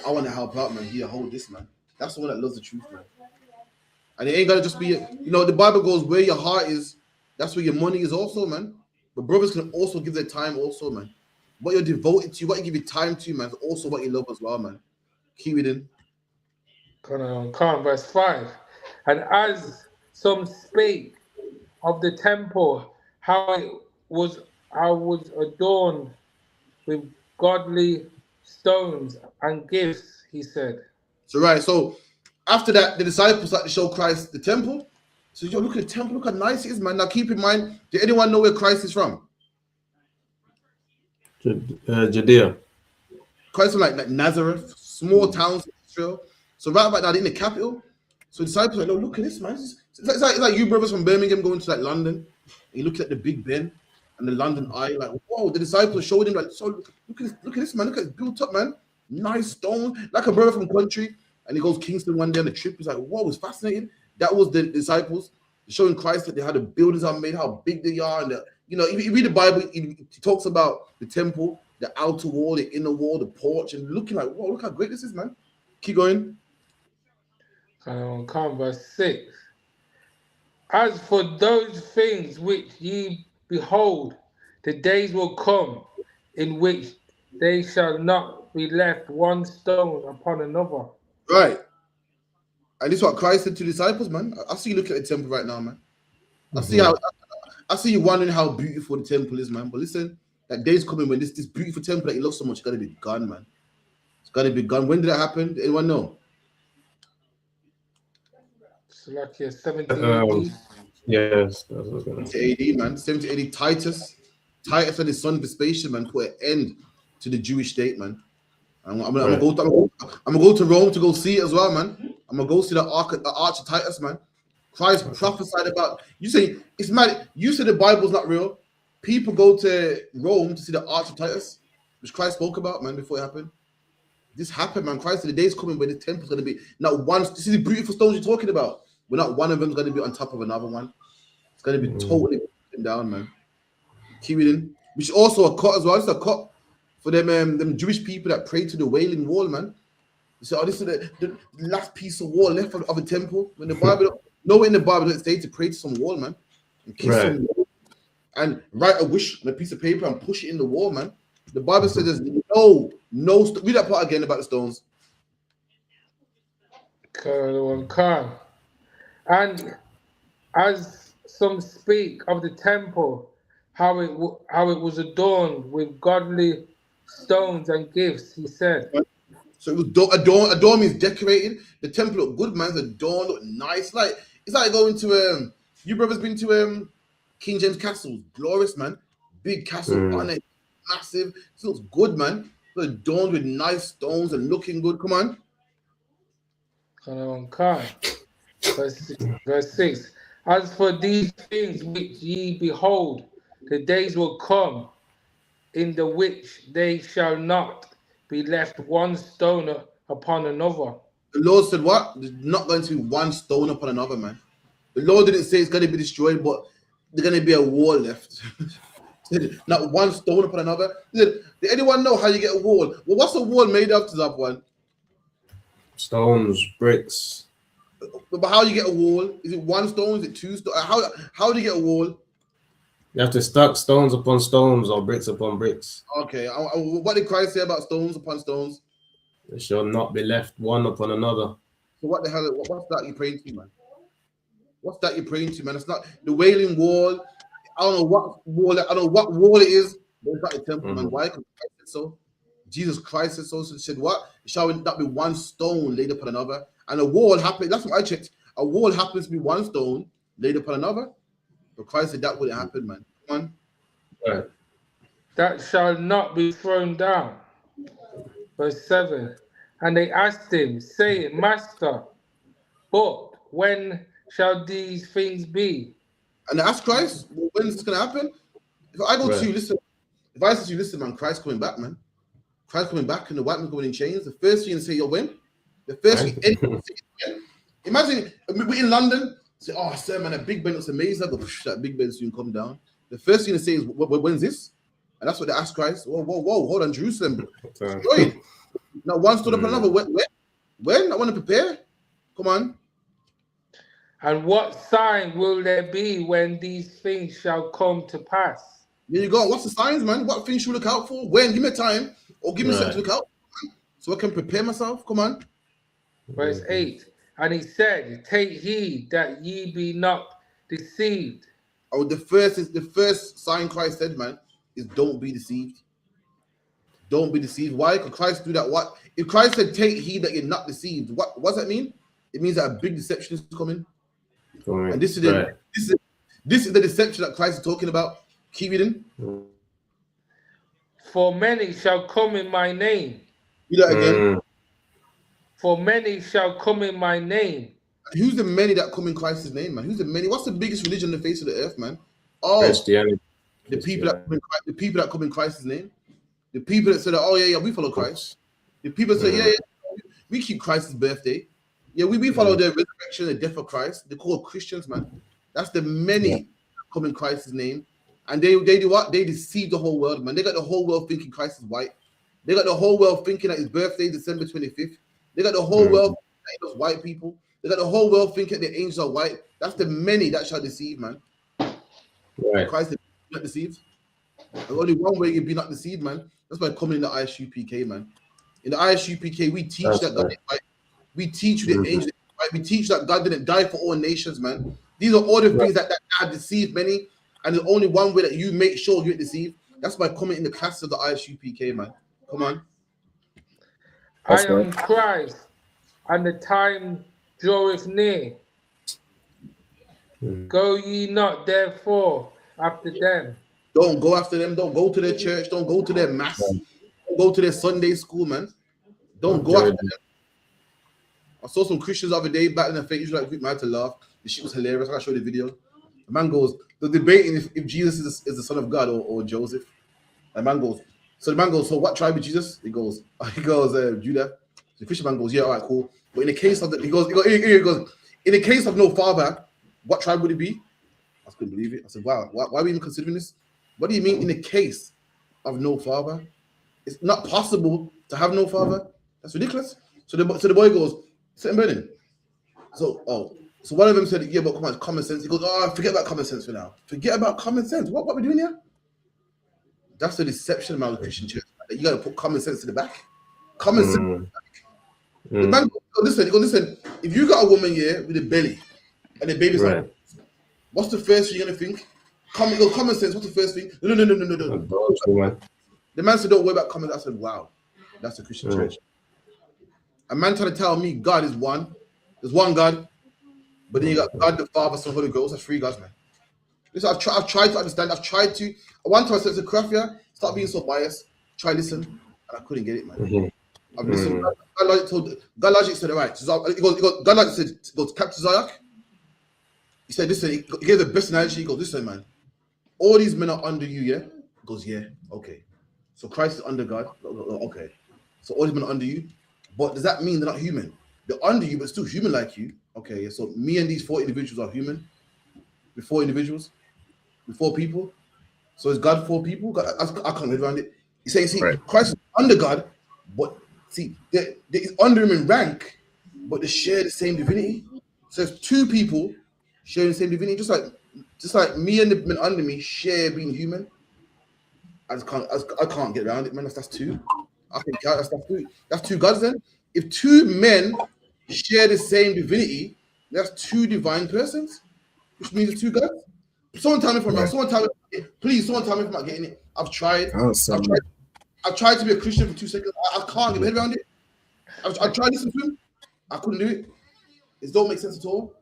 I want to help out, man. Here, hold this, man. That's the one that loves the truth, man. And it ain't gotta just be, the Bible goes where your heart is, that's where your money is also, man. But brothers can also give their time also, man. What you're devoted to, what you give your time to, man, is also what you love as well, man. Keep it in. Come, verse 5. And as some spake of the temple, how it was adorned with godly stones and gifts, he said. So after that, the disciples started to show Christ the temple. So yo, look at the temple, look how nice it is, man. Now keep in mind, did anyone know where Christ is from? Judea. Christ from like Nazareth, small towns in Israel. So right about that in the capital. So the disciples are like, no, look at this, man. It's like you brothers from Birmingham going to like London. And you look at the Big Ben and the London Eye, like, whoa, the disciples showed him like, so look at this, man. Look at it built up, man. Nice stone, like a brother from country. And he goes Kingston one day on the trip. He's like, whoa, it's fascinating. That was the disciples showing Christ that they had the buildings are made, how big they are. And if you read the Bible, he talks about the temple, the outer wall, the inner wall, the porch, and looking like, whoa, look how great this is, man. Keep going. Come, verse 6. As for those things which ye behold, the days will come in which they shall not be left one stone upon another. Right. And this is what Christ said to the disciples, man. I see you looking at the temple right now, man. I see you wondering how beautiful the temple is, man. But listen, that day's coming when this beautiful temple that you love so much is gonna be gone, man. It's gonna be gone. When did that happen? Did anyone know? So like 70 AD. Yes. 70 AD, man. 70 AD. Titus and his son Vespasian, man, put an end to the Jewish state, man. I'm gonna go to Rome to go see it as well, man. I'm gonna go see the Arch of Titus, man. Christ prophesied about. You say it's mad. You say the Bible's not real. People go to Rome to see the Arch of Titus, which Christ spoke about, man, before it happened. This happened, man. Christ said the day's coming where the temple's gonna be not one. This is the beautiful stones you're talking about. We're not one of them's gonna be on top of another one. It's gonna be totally down, man. Keep it in. Which also a cut as well. It's a cut for them Jewish people that pray to the Wailing Wall, man. You say, oh, this is the last piece of wall left of a temple. When the Bible, nowhere in the Bible does it say to pray to some wall, man. And kiss some wall and write a wish on a piece of paper and push it in the wall, man. The Bible says there's no. Read that part again about the stones. And as some speak of the temple, how it was adorned with godly stones and gifts, he said. So it was adorn means decorated. The temple looked good, man. The adorned, looked nice. Like it's like going to you brothers been to King James Castle, glorious, man. Big castle on it, massive. It looks good, man. It's adorned with nice stones and looking good. Come on. Verse 6. As for these things which ye behold, the days will come in the which they shall not be left one stone upon another. The Lord said what? There's not going to be one stone upon another, man. The Lord didn't say it's going to be destroyed, but there's going to be a wall left. Not one stone upon another. Did anyone know how you get a wall? Well, what's a wall made of to that one? Stones, bricks. But how do you get a wall? Is it one stone? Is it two stones? How do you get a wall? You have to stack stones upon stones or bricks upon bricks. Okay. What did Christ say about stones upon stones? They shall not be left one upon another. So what the hell? What's that you're praying to, man? What's that you're praying to, man? It's not the Wailing Wall. I don't know what wall. I don't know what wall it is. But it's not a temple, man. Why? Because Christ said so. Jesus Christ said so. So he said, "What? Shall not be one stone laid upon another?" And a wall happened. That's what I checked. A wall happens to be one stone laid upon another. But Christ said that wouldn't happen, man. Come on. Right. That shall not be thrown down. Verse 7. And they asked him, saying, Master, but when shall these things be? And I ask Christ, well, when is this gonna happen? If I go to you, listen. If I say to you, listen, man, Christ coming back, man. Christ coming back, and the white man going in chains. The first thing you say, yo, when? The first thing anyone say, when? Imagine we're in London. Say, oh, sir, man, that Big Ben looks amazing. I go, that Big Ben soon come down. The first thing to say is, when's this? And that's what they ask Christ. Whoa, hold on, Jerusalem. Now one stood up another. When? I want to prepare. Come on. And what sign will there be when these things shall come to pass? There you go. What's the signs, man? What things should we look out for? When? Give me time, or give me something to look out for, so I can prepare myself. Come on. Verse 8. And he said, take heed that ye be not deceived. Oh, the first sign Christ said, man, is don't be deceived. Don't be deceived. Why? Because Christ do that. What if Christ said, take heed that you're not deceived? What does that mean? It means that a big deception is coming. And this is the deception that Christ is talking about. Keep reading. For many shall come in my name. Do that again. For many shall come in my name. Who's the many that come in Christ's name, man? Who's the many? What's the biggest religion on the face of the earth, man? Oh, Christianity. The people that come in Christ's name. The people that say that, oh yeah, we follow Christ. The people that say, yeah, we keep Christ's birthday. Yeah, we follow the resurrection, the death of Christ. They're called Christians, man. That's the many that come in Christ's name. And they do what? They deceive the whole world, man. They got the whole world thinking Christ is white. They got the whole world thinking that his birthday is December 25th. They got the whole world thinking that white people. They got the whole world thinking the angels are white. That's the many that shall deceive, man. Right. Christ is not deceived. There's only one way you be not deceived, man. That's by coming in the ISUPK, man. In the ISUPK, we teach that God is white. We teach you the angels, right? We teach that God didn't die for all nations, man. These are all the things that have deceived many, and there's only one way that you make sure you get deceived. That's by coming in the class of the ISUPK, man. Come on. I am Christ, and the time draweth near. Go ye not therefore after them. Don't go after them. Don't go to their church. Don't go to their mass. Don't go to their Sunday school, man. Don't go after them. I saw some Christians the other day back in the Facebook like group, man, to laugh. The shit was hilarious. I showed the video. The man goes, they're debating if Jesus is the son of God or Joseph. The man goes, so what tribe is Jesus? He goes, Judah. The Christian man goes, yeah, all right, cool. But in the case of he goes, in the case of no father, what tribe would it be? I couldn't believe it. I said, wow, why are we even considering this? What do you mean in the case of no father? It's not possible to have no father. That's ridiculous. So the boy goes, sit and burning. So one of them said, yeah, but come on, common sense. He goes, oh, forget about common sense for now. Forget about common sense. What are we doing here? That's the deception about the Christian church. You got to put common sense to the back. Common sense. The man goes, listen, if you got a woman here with a belly and the baby's like, what's the first thing you're going to think? Common sense, what's the first thing? No. The man said, don't worry about common sense. I said, wow, that's the Christian church. A man trying to tell me God is one. There's one God, but then you got God the Father, Son, Holy Ghost. That's three gods, man. Listen, I've tried to understand. One time I said to Krafia, stop being so biased. Try listen, and I couldn't get it, man. I've listened. God logic said, all right. So God logic said, Captain Zayak. He said, listen, he gave the best analogy. He goes, listen, man, all these men are under you, yeah? He goes, yeah, okay. So Christ is under God. Okay. So all these men are under you. But does that mean they're not human? They're under you, but still human like you. Okay, yeah. So me and these 4 individuals are human. We're 4 individuals. We're 4 people. So is God 4 people? God, I can't get around it. He's saying, see, Christ is under God, but see, they're under him in rank, but they share the same divinity. So there's 2 people sharing the same divinity, just like me and the men under me share being human. I can't get around it, man. That's 2. I can count. That's 2 gods then. If 2 men share the same divinity, that's 2 divine persons, which means it's 2 gods. Someone tell me if I'm wrong. Please, someone tell me if I'm not getting it. I've tried. I've tried to be a Christian for 2 seconds. I can't get my head around it. I've tried listening to him. I couldn't do it. It don't make sense at all.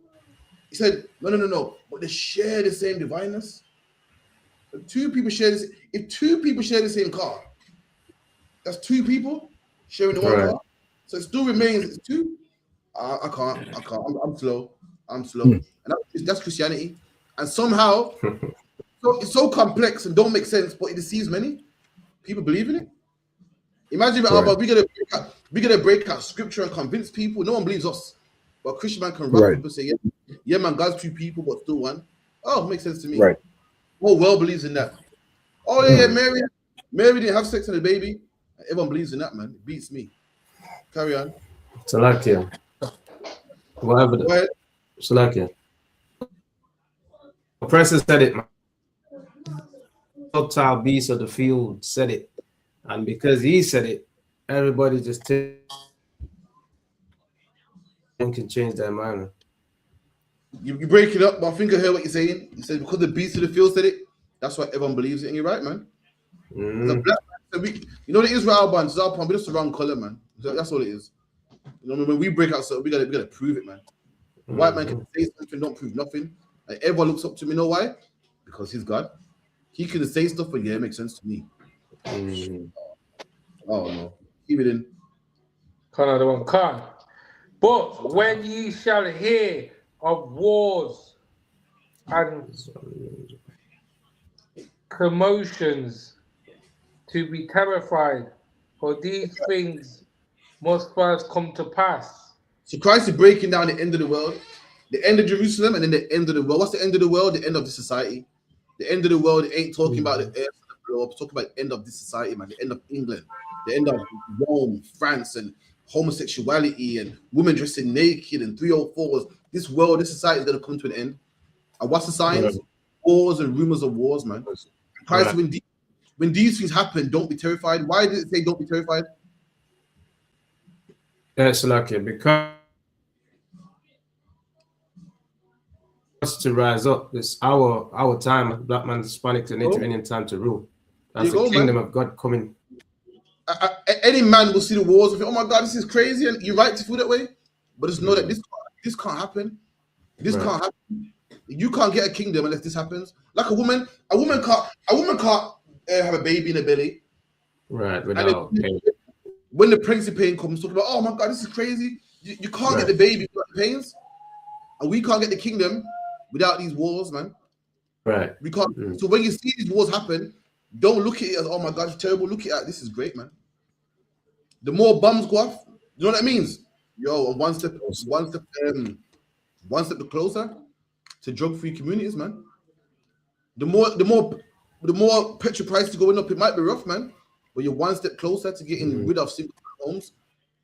He said, no. But they share the same divineness. If 2 people share this, if 2 people share the same car, that's 2 people sharing the one car. So it still remains it's 2. I can't. I'm slow. And that's Christianity. And somehow, so it's so complex and don't make sense, but it deceives many. People believe in it. Imagine that, but we're gonna break out scripture and convince people. No one believes us. But a Christian man can rock up and say, yeah, man, God's two people, but still one. Oh, makes sense to me. Right. Whole world believes in that. Oh, yeah, Mary didn't have sex with a baby. Everyone believes in that, man. It beats me. Carry on. Salakia. Whatever. Salakia. Oppressor said it, man. Subtle beast of the field said it. And because he said it, everybody just can change their mind. You break it up, but I think I heard what you're saying. You said because the beast of the field said it, that's why everyone believes it. And you're right, man. The black man, you know the Israel band, we're just the wrong color, man. That's all it is. You know, when we break out something, we gotta prove it, man. The white man can say something, don't prove nothing. And everyone looks up to me. You know why? Because he's God. He can say stuff, but yeah, it makes sense to me. Oh no, keep it in. Another one, Khan. But when ye shall hear of wars and commotions, to be terrified, for these things must first come to pass. So Christ is breaking down the end of the world, the end of Jerusalem, and then the end of the world. What's the end of the world? The end of the society. The end of the world ain't talking about the earth, it's talking about the end of this society, man. The end of England, the end of Rome, France, and homosexuality, and women dressing naked, and 304s. This world, this society is going to come to an end. And what's the signs? Wars and rumors of wars, man. Christ, when these things happen, don't be terrified. Why did it say don't be terrified? That's lucky because to rise up. It's our time, Black man, Hispanic, and Native Indian time to rule. That's the kingdom of God coming. Any man will see the wars and think, oh my God, this is crazy, and you're right to feel that way. But it's not that this can't happen. This can't happen. You can't get a kingdom unless this happens. Like a woman can't have a baby in her belly. Right. Without pain. When the pregnancy pain comes, talking about, oh my God, this is crazy. You can't get the baby without the pains, and we can't get the kingdom without these wars, man. Right. We can't. So when you see these wars happen, don't look at it as, oh my God, it's terrible. Look at it, this is great, man. The more bombs go off, you know what that means? Yo, one step closer to drug-free communities, man. The more petrol prices going up, it might be rough, man. But you're one step closer to getting rid of single homes.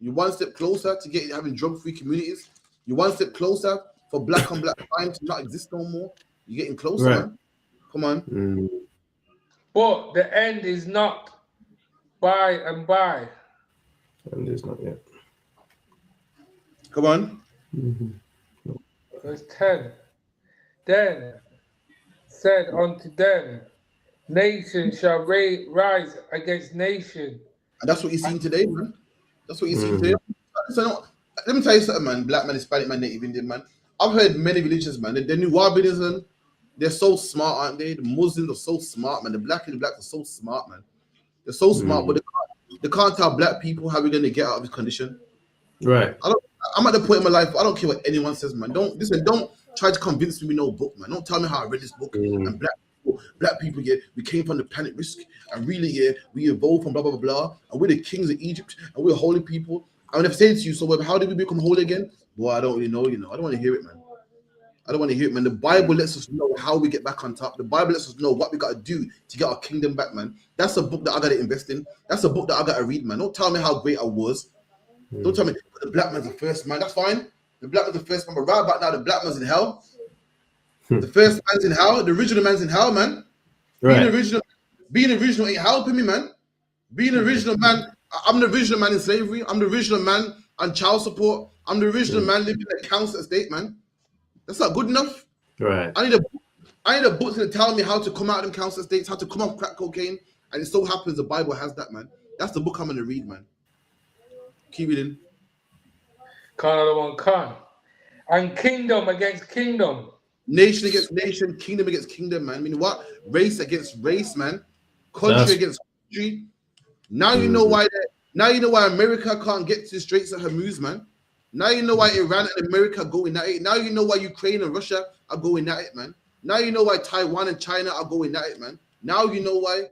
You're one step closer to having drug-free communities. You're one step closer for black on black crime to not exist no more. You're getting closer, man. Come on. But the end is not by and by. And it's not yet. Come on. Verse 10. Then said unto them, nation shall rise against nation. And that's what you're seeing today, man. That's what you're seeing today. So, let me tell you something, man. Black man, Hispanic man, Native Indian man. I've heard many religions, man. The New Wahhabism, they're so smart, aren't they? The Muslims are so smart, man. The blacks are so smart, man. They're so smart, but they can't tell black people how we're going to get out of this condition. Right. I'm at the point in my life, I don't care what anyone says, man. Don't try to convince me with no book, man. Don't tell me how I read this book. And black people, yeah, we came from the planet Risk, and really, yeah, we evolved from blah, blah, blah, blah, and we're the kings of Egypt, and we're holy people. I would have said to you, so how did we become holy again? Well, I don't really know, I don't want to hear it, man. I don't want to hear it, man. The Bible lets us know how we get back on top. The Bible lets us know what we got to do to get our kingdom back, man. That's a book that I got to invest in. That's a book that I got to read, man. Don't tell me how great I was. Don't tell me the black man's the first man. That's fine. The black man's the first man, but right about now, the black man's in hell. The first man's in hell. The original man's in hell, man. Right. Being original ain't helping me, man. Being original man, I'm the original man in slavery. I'm the original man on child support. I'm the original man living in a council estate, man. That's not good enough. Right. I need a book to tell me how to come out of them council estates, how to come off crack cocaine, and it so happens the Bible has that, man. That's the book I'm gonna read, man. Keep reading. Another one, Khan. And kingdom against kingdom. Nation against nation, kingdom against kingdom, man. I mean, what? Race against race, man. Country against country. Now you know why. Now you know why America can't get to the Straits of Hormuz, man. Now you know why Iran and America are going at it. Now you know why Ukraine and Russia are going at it, man. Now you know why Taiwan and China are going at it, man. Now you know why.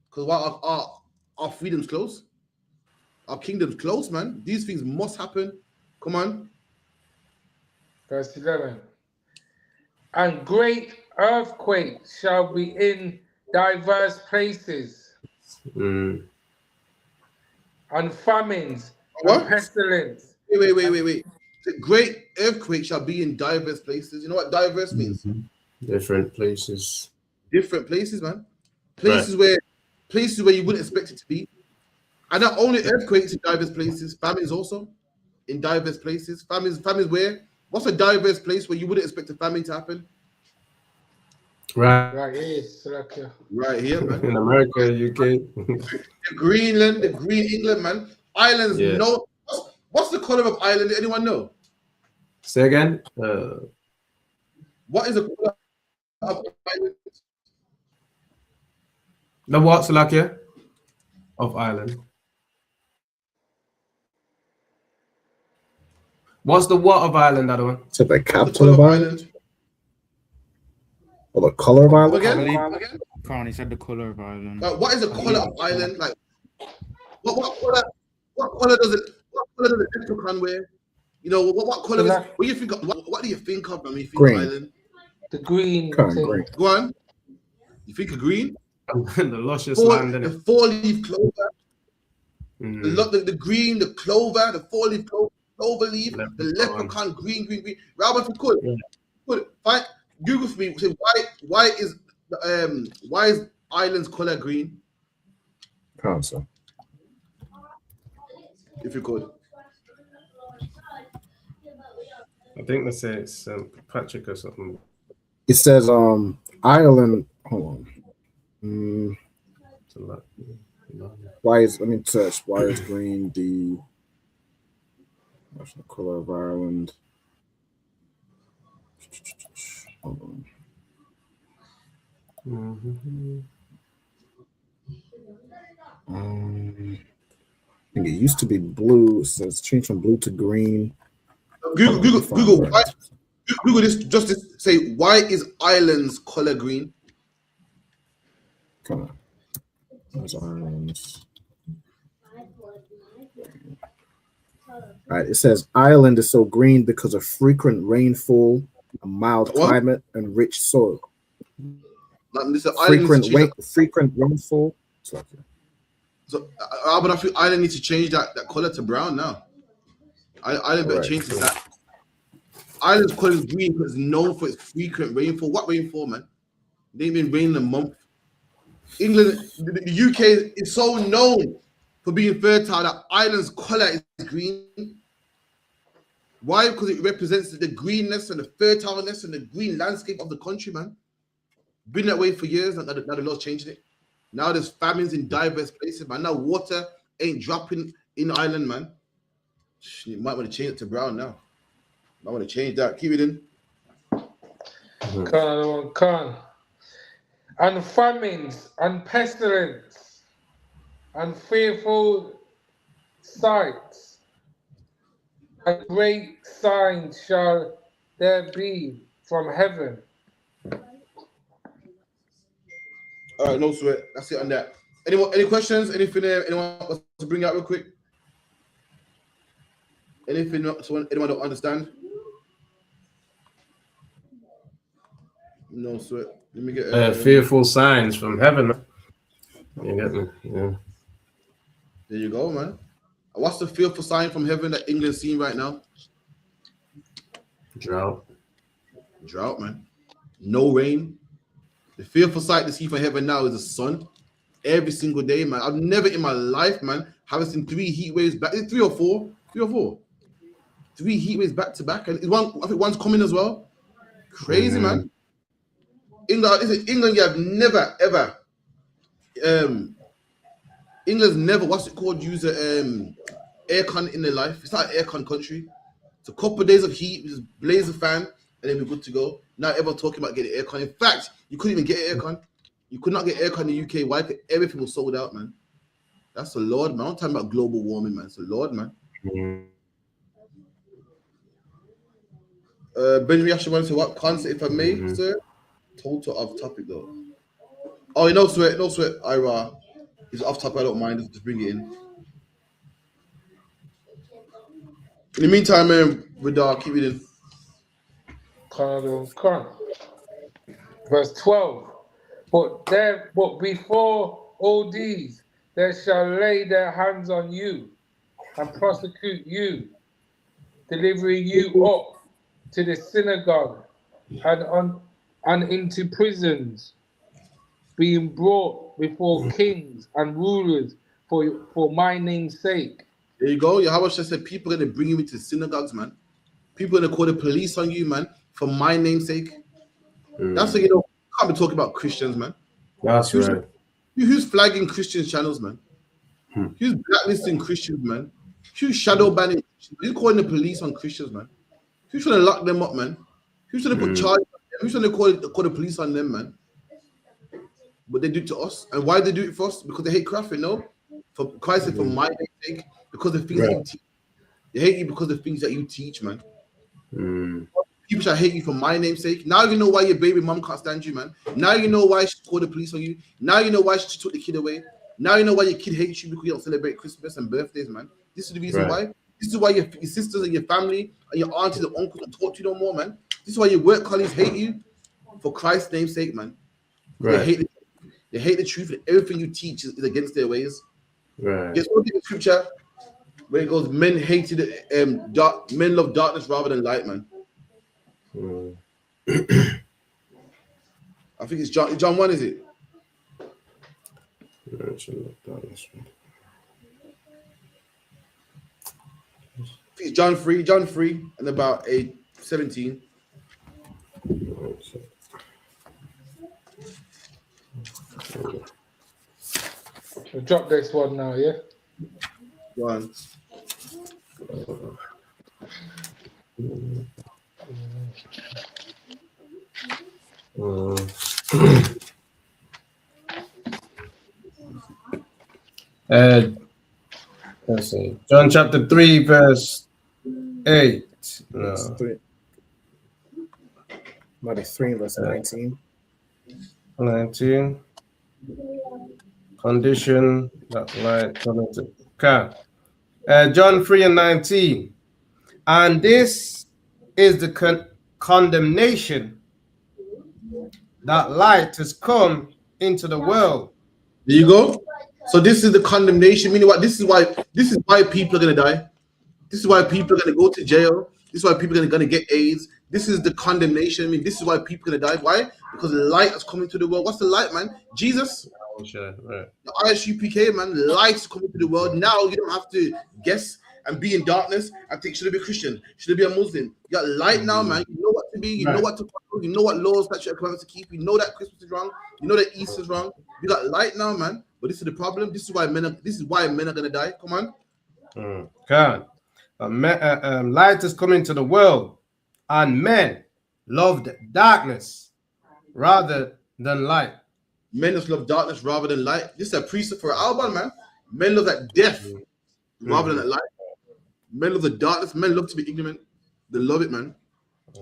Because why our freedom's close. Our kingdom's close, man. These things must happen. Come on. Verse 11. And great earthquakes shall be in diverse places, and famines and pestilence. Wait. The great earthquake shall be in diverse places. You know what diverse means? Different places. Different places, man. Places where you wouldn't expect it to be. And not only earthquakes in diverse places, famines also in diverse places. Famines where? What's a diverse place where you wouldn't expect a famine to happen? Right here, Slovakia. Right here, man. In America, UK. The Greenland, the Green England, man. Islands, no. What's the color of Ireland? Anyone know? Say again? What is the color of Ireland? The what, Slovakia? Of Ireland. What's the what of Ireland, that one? So the capital of Ireland? Or the color of Ireland? Again? He said the color of Ireland. What is the color of Ireland? Like, what color does it? What color does the leprechaun wear? You know, what color is? What do you think? What do you think of when you think green. of Ireland? The green. Green. Go on. You think of green? The luscious land. The four-leaf clover. The green, the clover, the four-leaf clover leaf, the leprechaun, green. Robert, if you could find Google for me. Say why is Ireland's color green? Council. If you could. I think they say it's Patrick or something. It says Ireland. Hold on. Why is? Let me search. Why is green the national color of Ireland? Hold on. I think it used to be blue. So it's changed from blue to green. Google this. Just to say, why is Ireland's color green? Come on. There's Ireland's. All right. It says Ireland is so green because of frequent rainfall, a mild climate, and rich soil. Frequent rainfall. So, but I feel Ireland needs to change that color to brown now. Ireland better change that. Ireland's color is green because it's known for its frequent rainfall. What rainfall, man? They ain't been raining a month. England, the UK is so known for being fertile that Ireland's color is green. Why? Because it represents the greenness and the fertileness and the green landscape of the country, man. Been that way for years, now the law's changing it. Now there's famines in diverse places, man. Now water ain't dropping in Ireland, man. You might want to change it to brown now. I want to change that. Keep it in. Con. And famines and pestilence and fearful sights and great signs shall there be from heaven. All right, no sweat. That's it on that. Any questions? Anything there? Anyone wants to bring out real quick? Anything anyone don't understand? No sweat. Let me get fearful signs from heaven. You get me? Yeah. There you go, man. What's the fearful sign from heaven that England's seeing right now? Drought, man. No rain. The fearful sight to see from heaven now is the sun. Every single day, man. I've never in my life, man, haven't seen 3 heat waves back. 3 or 4. 3 heat waves back to back. And I think one's coming as well. Crazy, man. England, you have never, ever, England's never, use aircon in their life. It's not an aircon country. It's a couple of days of heat, just blaze a fan, and then we're good to go. Not ever talking about getting aircon. In fact, you couldn't even get aircon. You could not get aircon in the UK. Why? Everything was sold out, man. That's the Lord, man. I'm talking about global warming, man. It's the Lord, man. Benjamin actually wants to what concept, if I may, sir? Total off topic though. Oh, no sweat, Ira. He's off topic, I don't mind. Just bring it in. In the meantime, with keep it in. Verse 12. But before all these, they shall lay their hands on you and prosecute you, delivering you up to the synagogue and into prisons, being brought before kings and rulers for my name's sake. There you go. Yahweh said people are going to bring you into synagogues, man. People are going to call the police on you, man, for my name's sake. That's what, you can't be talking about Christians, man. That's right. Who's flagging Christian channels, man? Who's blacklisting Christians, man? Who's shadow banning? Who's calling the police on Christians, man? Who's trying to lock them up, man? Who's trying to put charges on them? Who's trying to call the police on them, man? But they do it to us. And why they do it for us? Because they hate Christ, no? For Christ and for my name's sake. Because of the things that you teach. They hate you because of the things that you teach, man. People shall hate you for my name's sake. Now you know why your baby mom can't stand you, man. Now you know why she called the police on you. Now you know why she took the kid away. Now you know why your kid hates you because you don't celebrate Christmas and birthdays, man. This is the reason why. This is why your sisters and your family and your aunties and uncles don't talk to you no more, man. This is why your work colleagues hate you for Christ's name's sake, man. They hate the truth, and everything you teach is against their ways. Guess what in the scripture where it goes, men love darkness rather than light, man. I think it's John 1, is it? I think it's John 3, and about 17. We'll drop this one now, yeah? One. Let's see. John chapter 3, verse 8. No. 3, verse 19. 19. Condition that light coming to. Okay. John 3 and 19. And this is the condemnation that light has come into the world. There you go. So this is the condemnation. Meaning what? This is why people are gonna die. This is why people are gonna go to jail. This is why people are gonna get AIDS. This is the condemnation. I mean, this is why people are gonna die. Why? Because the light has come into the world. What's the light, man? Jesus. Sure, right. The ISUPK, man, light's coming to the world. Now you don't have to guess and be in darkness and think, should I be a Christian? Should I be a Muslim? You got light now, man. You know what to be. You know what to follow. You know what laws that you're to keep. You know that Christmas is wrong. You know that Easter's wrong. You got light now, man. But this is the problem. This is why men are gonna die. Come on. God. Light is coming to the world, and men loved darkness rather than light. Men just love darkness rather than light. This is a precept for Alban, man. Men love that death rather than that light. Men love the darkness. Men love to be ignorant. They love it, man.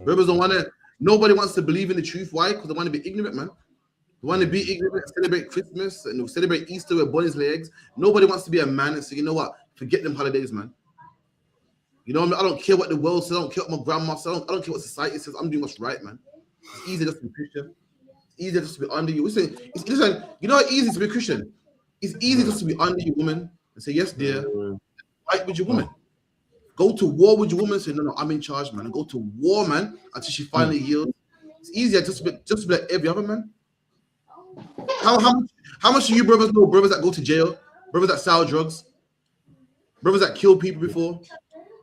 Brothers don't want to. Nobody wants to believe in the truth. Why? Because they want to be ignorant, man. They want to be ignorant, celebrate Christmas and celebrate Easter with bunnies' legs. Nobody wants to be a man and say, you know what? Forget them holidays, man. You know what I mean? I don't care what the world says. I don't care what my grandma says. I don't care what society says. I'm doing what's right, man. It's easy just to be Christian. It's easy just to be under you. Listen, you know how easy to be Christian? It's easy just to be under your woman and say, yes, dear. Fight with your woman. Go to war with your woman and say, no, I'm in charge, man. And go to war, man, until she finally yields. It's easier just to be like every other man. How much do you brothers know brothers that go to jail, brothers that sell drugs, brothers that kill people before?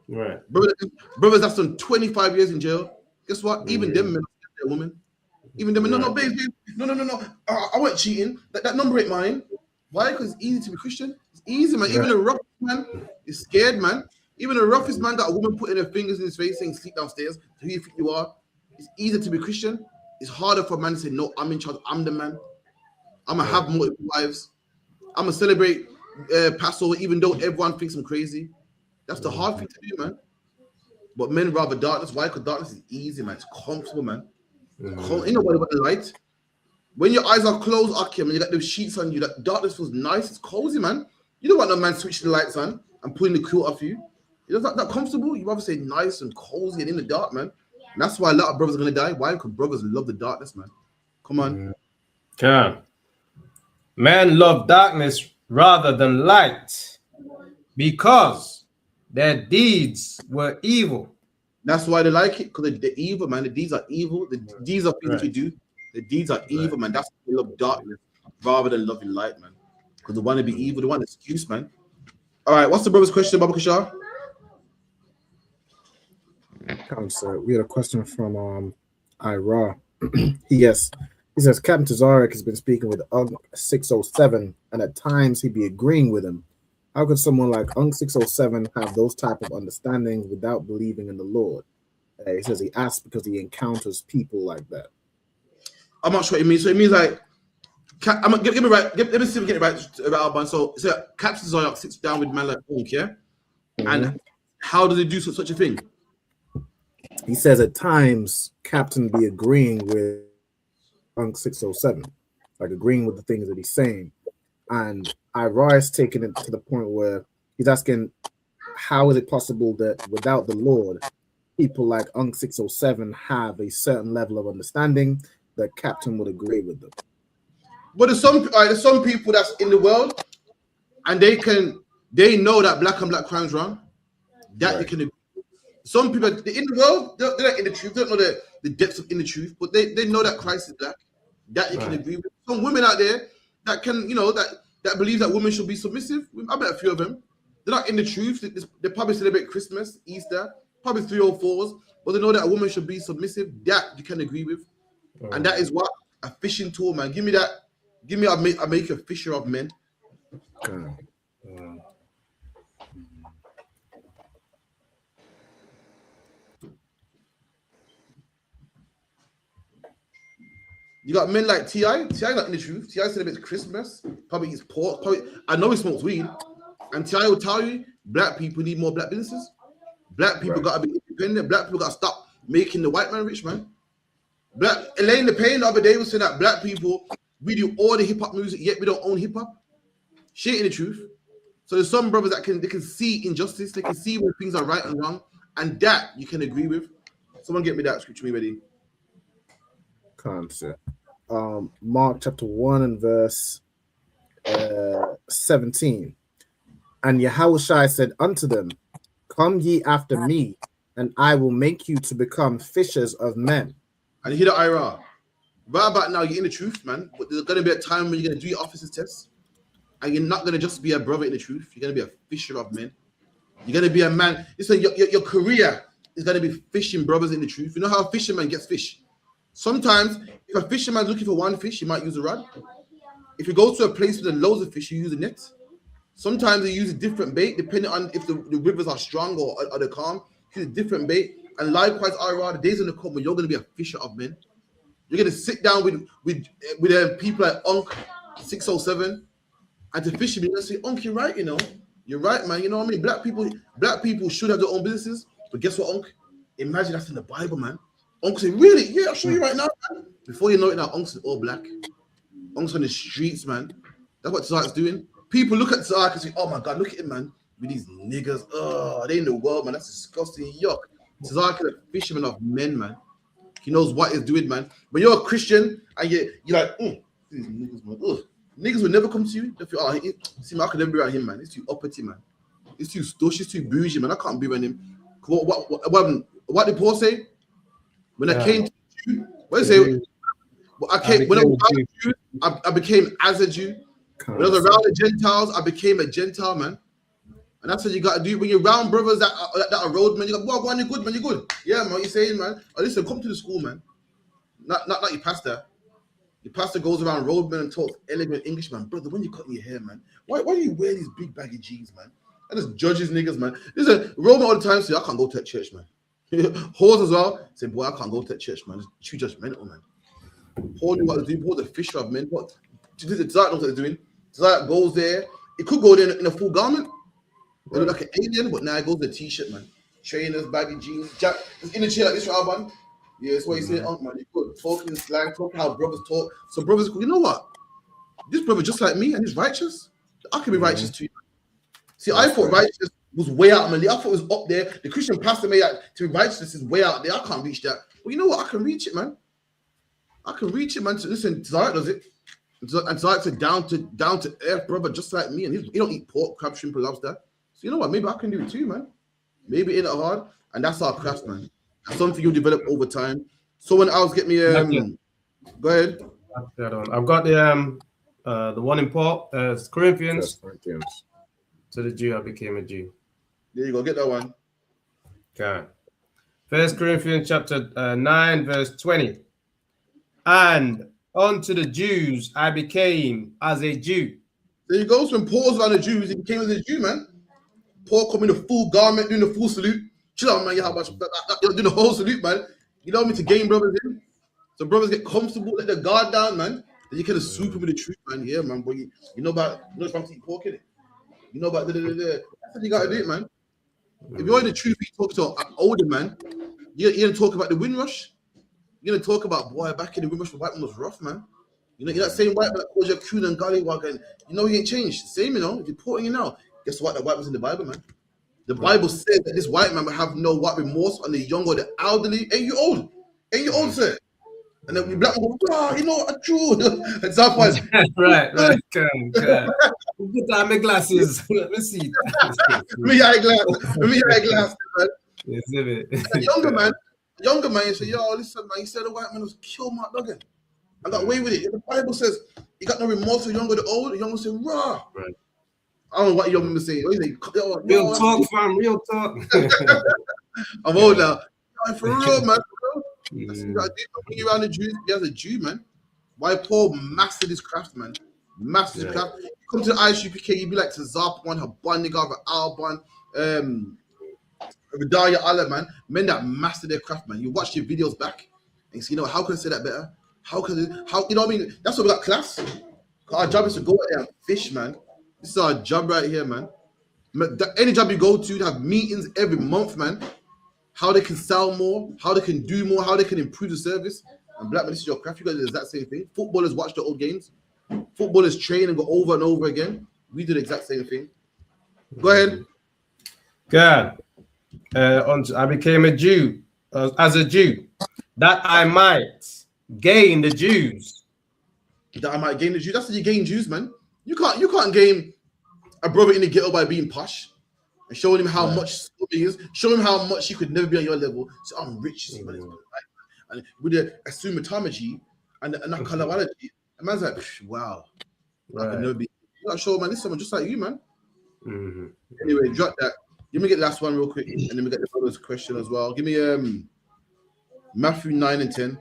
Right. Brothers that's done 25 years in jail. Guess what? Even them men are their woman. Even them, no, babe. No. I wasn't cheating. That number ain't mine. Why? Because it's easy to be Christian. It's easy, man. Even the roughest man is scared, man. Even the roughest man got a woman putting her fingers in his face saying, sleep downstairs. Who you think you are? It's easier to be Christian. It's harder for a man to say, no, I'm in charge. I'm the man. I'm going to have multiple wives. I'm going to celebrate Passover even though everyone thinks I'm crazy. That's the hard thing to do, man. But men rather darkness. Why? Because darkness is easy, man. It's comfortable, man. Ain't nobody but the light. When your eyes are closed, Akim, and you got those sheets on you, that darkness feels nice. It's cozy, man. You don't want no man switching the lights on and pulling the quilt off you. It's not that comfortable. You rather say nice and cozy and in the dark, man. And that's why a lot of brothers are gonna die. Why? Because brothers love the darkness, man. Come on. Okay. Men love darkness rather than light because their deeds were evil. That's why they like it, because they're evil, man. The deeds are evil. The deeds are things you do. The deeds are evil, man. That's why they love darkness rather than loving light, man. Because they want to be evil. They want an excuse, man. All right, what's the brother's question, Baba Kishar? Sir, we had a question from Ira. He says Captain Tazarek has been speaking with UNC 607, and at times he'd be agreeing with him. How could someone like UNC 607 have those type of understandings without believing in the Lord? He says he asks because he encounters people like that. I'm not sure what it means. So it means like, I'm gonna get me right. Let me see if we get it right about Alban. So Captain Tazarek sits down with man like UNC, yeah? And how does he do such a thing? He says at times Captain be agreeing with UNC 607, like agreeing with the things that he's saying. And Ira is taking it to the point where he's asking, how is it possible that without the Lord, people like UNC 607 have a certain level of understanding that Captain would agree with them? But there's some people that's in the world, and they know that black and black crime's wrong. That they can agree. Some people in the world, they're not in the truth. They don't know the depths of in the truth, but they know that Christ is black. That you can agree with. Some women out there that can, that believe that women should be submissive. I met a few of them. They're not in the truth. They probably celebrate Christmas, Easter, probably 304s, but they know that a woman should be submissive. That you can agree with. And that is what a fishing tool, man. Give me that. Give me, I'll make you a fisher of men. You got men like T.I. T.I. not in the truth. T.I. celebrates Christmas. Probably eats pork. I know he smokes weed. And T.I. will tell you, black people need more black businesses. Black people got to be independent. Black people got to stop making the white man rich, man. Elaine the Payne the other day was saying that black people, we do all the hip-hop music, yet we don't own hip-hop. She ain't in the truth. So there's some brothers that they can see injustice. They can see when things are right and wrong. And that you can agree with. Someone get me that scripture, me ready. Concept. Mark chapter 1 and verse 17. And Yahushua said unto them, come ye after me, and I will make you to become fishers of men. And you hear the IRA. Right about now, you're in the truth, man. But there's going to be a time when you're going to do your officer's test. And you're not going to just be a brother in the truth. You're going to be a fisher of men. You're going to be a man. Listen, your career is going to be fishing brothers in the truth. You know how a fisherman gets fish? Sometimes, if a fisherman's looking for one fish, he might use a rod. If you go to a place with loads of fish, you use a net. Sometimes they use a different bait, depending on if the rivers are strong or they're calm. Use a different bait. And likewise, the days in the come when you're going to be a fisher of men. You're going to sit down with people like UNC 607 and to fish me and say, UNC, you're right, You're right, man. You know what I mean? Black people should have their own businesses. But guess what, UNC? Imagine that's in the Bible, man. UNC say, really? Yeah, I'll show you right now, man. Before you know it now, UNC's all black. UNC's on the streets, man. That's what Tazark's doing. People look at Tazark and say, oh my God, look at him, man. With these niggas. Oh, they in the world, man. That's disgusting. Yuck. Tazark is a fisherman of men, man. He knows what he's doing, man. When you're a Christian and you're like, these niggas, man. Ugh. Niggas will never come to you. They feel, see, man, I could never be around him, man. He's too uppity, man. He's too stush. He's too bougie, man. I can't be around him. What did Paul say? When I came to you, what did he say? When I was around a Jew, I became as a Jew. When I was around the Gentiles, I became a Gentile, man. And that's what you got to do. When you're around brothers that are roadmen, you go, well, you're good, man, you're good. Yeah, man, what you saying, man? Oh, listen, come to the school, man. Not like your pastor. Your pastor goes around roadmen and talks elegant English, man. Brother, when you cutting your hair, man, why do you wear these big baggy jeans, man? That just judges niggas, man. Listen, roadmen all the time say, I can't go to that church, man. Whores as well say, boy, I can't go to that church, man. It's too judgmental, man. Paul knew what to do. Paul the fisher of men. What? Tazark knows what they're doing. Tazark goes there. It could go there in a full garment. They look like an alien, but now it goes in a t-shirt, man. trainers, baggy jeans, jack, in the chair like this, right, man? Yeah, that's what you say, man. You good talking slang, talking how brothers talk. So brothers, you know what? This brother just like me and he's righteous. I can be righteous too. See, I thought righteous was way out, man. I thought it was up there. The Christian pastor made that to be righteous is way out there. I can't reach that. Well, you know what? I can reach it, man. I can reach it, man. So listen, Drought does it. And Drought's a down to earth brother, just like me. And he don't eat pork, crab, shrimp, and lobster. So you know what? Maybe I can do it too, man. Maybe it ain't hard. And that's our craft, man. That's something you develop over time. Someone else get me go ahead. I've got the one in Paul, Corinthians. To the Jew I became a Jew. There you go, get that one. Okay. 1 Corinthians chapter 9, verse 20. And unto the Jews I became as a Jew. There you go. So when Paul's around the Jews, he became as a Jew, man. Paul come in the full garment, doing the full salute. Chill out, man. You how much doing the whole salute, man. You know what I mean? To gain brothers in. So brothers get comfortable, let their guard down, man. Then you can swoop them with the truth, man. Yeah, man. But you know about trying to eat pork, innit? You know about that's what you gotta do it, man. If you're in the truth, you talk to an older man, you're gonna talk about the Windrush. You're gonna talk about, boy, back in the Windrush, the white man was rough, man. You know, you're that same white man that calls you a coon and gollywog, and you know he ain't changed. Same, you know, if you're porting you now. Guess what? That white was in the Bible, man. The Bible said that this white man would have no what remorse on the young or the elderly. Ain't you old? Ain't you old, sir? And then we black man go, you know, true. And some point, right. Put on my glasses. Let me see. Let me eyeglass, man. Exhibit. Younger man, you say, yo, listen, man, he said the white man was killed Mark Duggan. I got away with it. The Bible says he got no remorse for the younger, the old. The younger say, raw. Right. I don't know what young men say. Real talk, fam. Real talk. I'm old now. For real, man. When you're around the Jews, be as a Jew, man. Why Paul mastered his craft, man. Mastered his craft. You come to the ISUPK, you be like to Zarpon, Habaniga, Alban, Vidaya Allah, man. Men that master their craft, man. You watch your videos back and you see, you know, how can I say that better? How you know what I mean? That's why we got class. Our job is to go out there and fish, man. This is our job right here, man. Any job you go to, have meetings every month, man. How they can sell more, how they can do more, how they can improve the service. And black man, this is your craft. You guys do the exact same thing. Footballers watch the old games. Footballers train and go over and over again. We do the exact same thing. Go ahead. God, I became a Jew as a Jew, that I might gain the Jews. That I might gain the Jews. That's how you gain Jews, man. You can't gain a brother in the ghetto by being posh. And showing him how much he is, showing him how much he could never be on your level. So I'm rich, and with the assumatology and the colorology, a man's like, wow, I could never be. You gotta show, man, this is someone just like you, man. Anyway, drop that. Let me get the last one real quick, and then we get the brother's question as well. Give me Matthew 9 and 10.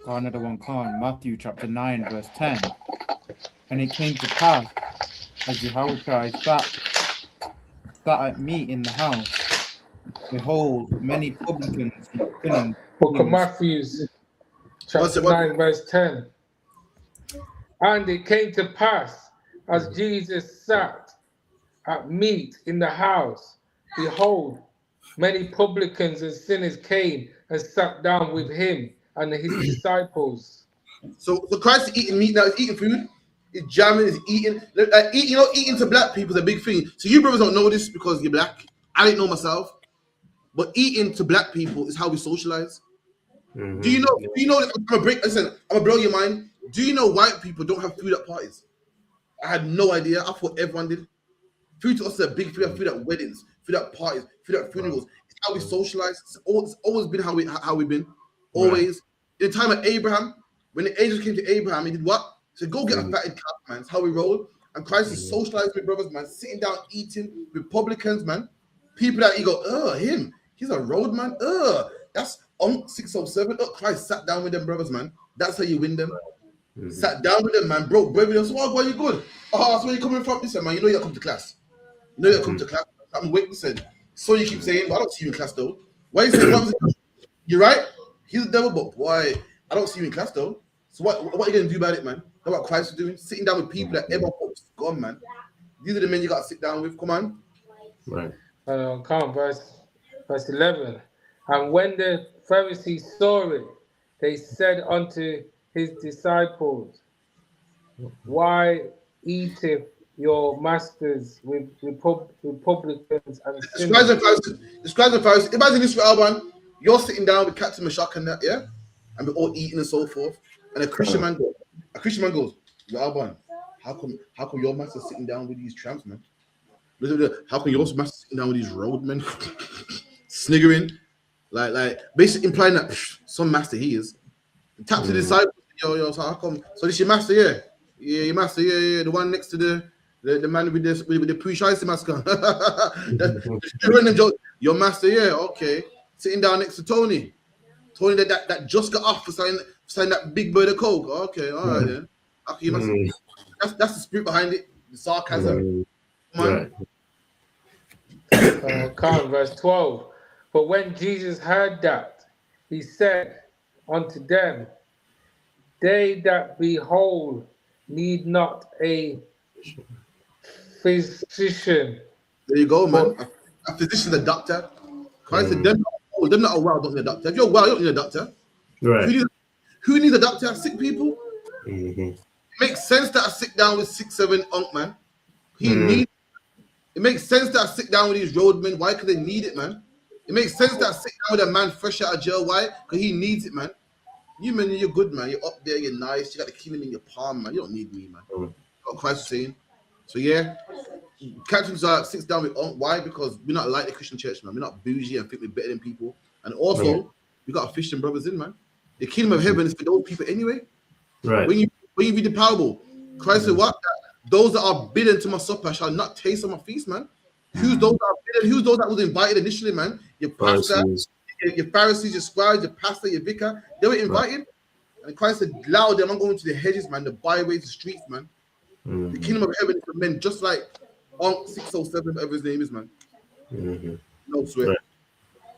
Another one, Matthew chapter 9, verse 10. And it came to pass, as Jehoiakim sat at meat in the house, behold, many publicans and sinners. Book of Matthew, chapter 9, verse 10. And it came to pass, as Jesus sat at meat in the house, behold, many publicans and sinners came and sat down with him and his disciples. So Christ is eating meat now, he's eating food. He's jamming, he's eating. Eating to black people is a big thing. So you brothers don't know this because you're black. I didn't know myself. But eating to black people is how we socialize. Do you know, I'm gonna blow your mind. Do you know white people don't have food at parties? I had no idea. I thought everyone did. Food to us is a big food. Food at weddings, food at parties, food at funerals. It's how we socialize. It's always been how we've been. Always. In the time of Abraham, when the angels came to Abraham, he did what? He said, go get a fatted calf, man. It's how we roll. And Christ is socializing with brothers, man, sitting down, eating with publicans, man. People that you go, him. He's a road man. That's 607. Christ sat down with them brothers, man. That's how you win them. Sat down with them, man. Broke bread with them. So, why you good? That's where you coming from. Listen, man, you know you come to class. You know you come to class. I'm waiting. Listen. So you keep saying, but I don't see you in class though. Why you saying, you're right? He's the devil, but boy, I don't see you in class though. So what are you gonna do about it, man? Know what Christ is doing? Sitting down with people that everyone hopes gone, man. These are the men you got to sit down with. Come on. Right. Come, verse 11. And when the Pharisees saw it, they said unto his disciples, why eateth your masters with publicans and sinners? The scribes and Pharisees. Imagine this, Alban. You're sitting down with Captain Meshach and that, yeah? And we're all eating and so forth. And a Christian man goes, Alban, how come your master's sitting down with these tramps, man? How come your master's sitting down with these roadmen? Sniggering. Like basically implying that some master he is. He taps the disciples, yo, so how come? So this your master, yeah? Yeah, your master, yeah, the one next to the man with the pre-shiesty mask on. Your master, yeah, okay. Sitting down next to Tony that just got off for signing that big bird of coke. Okay, all right then. Okay, that's the spirit behind it, the sarcasm. Come on. Verse 12. But when Jesus heard that, he said unto them, they that be whole need not a physician. There you go, man. A physician, a doctor. Christ said, them not well, don't need a doctor. If you're well, you don't need a doctor. Right. Who needs a doctor? Sick people. It makes sense that I sit down with 6'7" unk, man. It makes sense that I sit down with these roadmen. Why? Because they need it, man. It makes sense that I sit down with a man fresh out of jail. Why? Because he needs it, man. You, man, you're good, man. You're up there, you're nice. You got the kingdom in your palm, man. You don't need me, man. What Christ is saying. So, yeah. Captain sits down with unk. Why? Because we're not like the Christian church, man. We're not bougie and think we're better than people. And also, we got our Christian brothers in, man. The kingdom of heaven is for those people anyway. Right. When you read the parable, Christ said, what? Those that are bidden to my supper shall not taste of my feast, man. Who's those that are bidden? Who's those that was invited initially, man? Your pastor, your Pharisees, your scribes, your pastor, your vicar. They were invited. Right. And Christ said, loud them, I'm going to the hedges, man, the byways, the streets, man. The kingdom of heaven is for men, just like on 607, whatever his name is, man. No sweat. Right.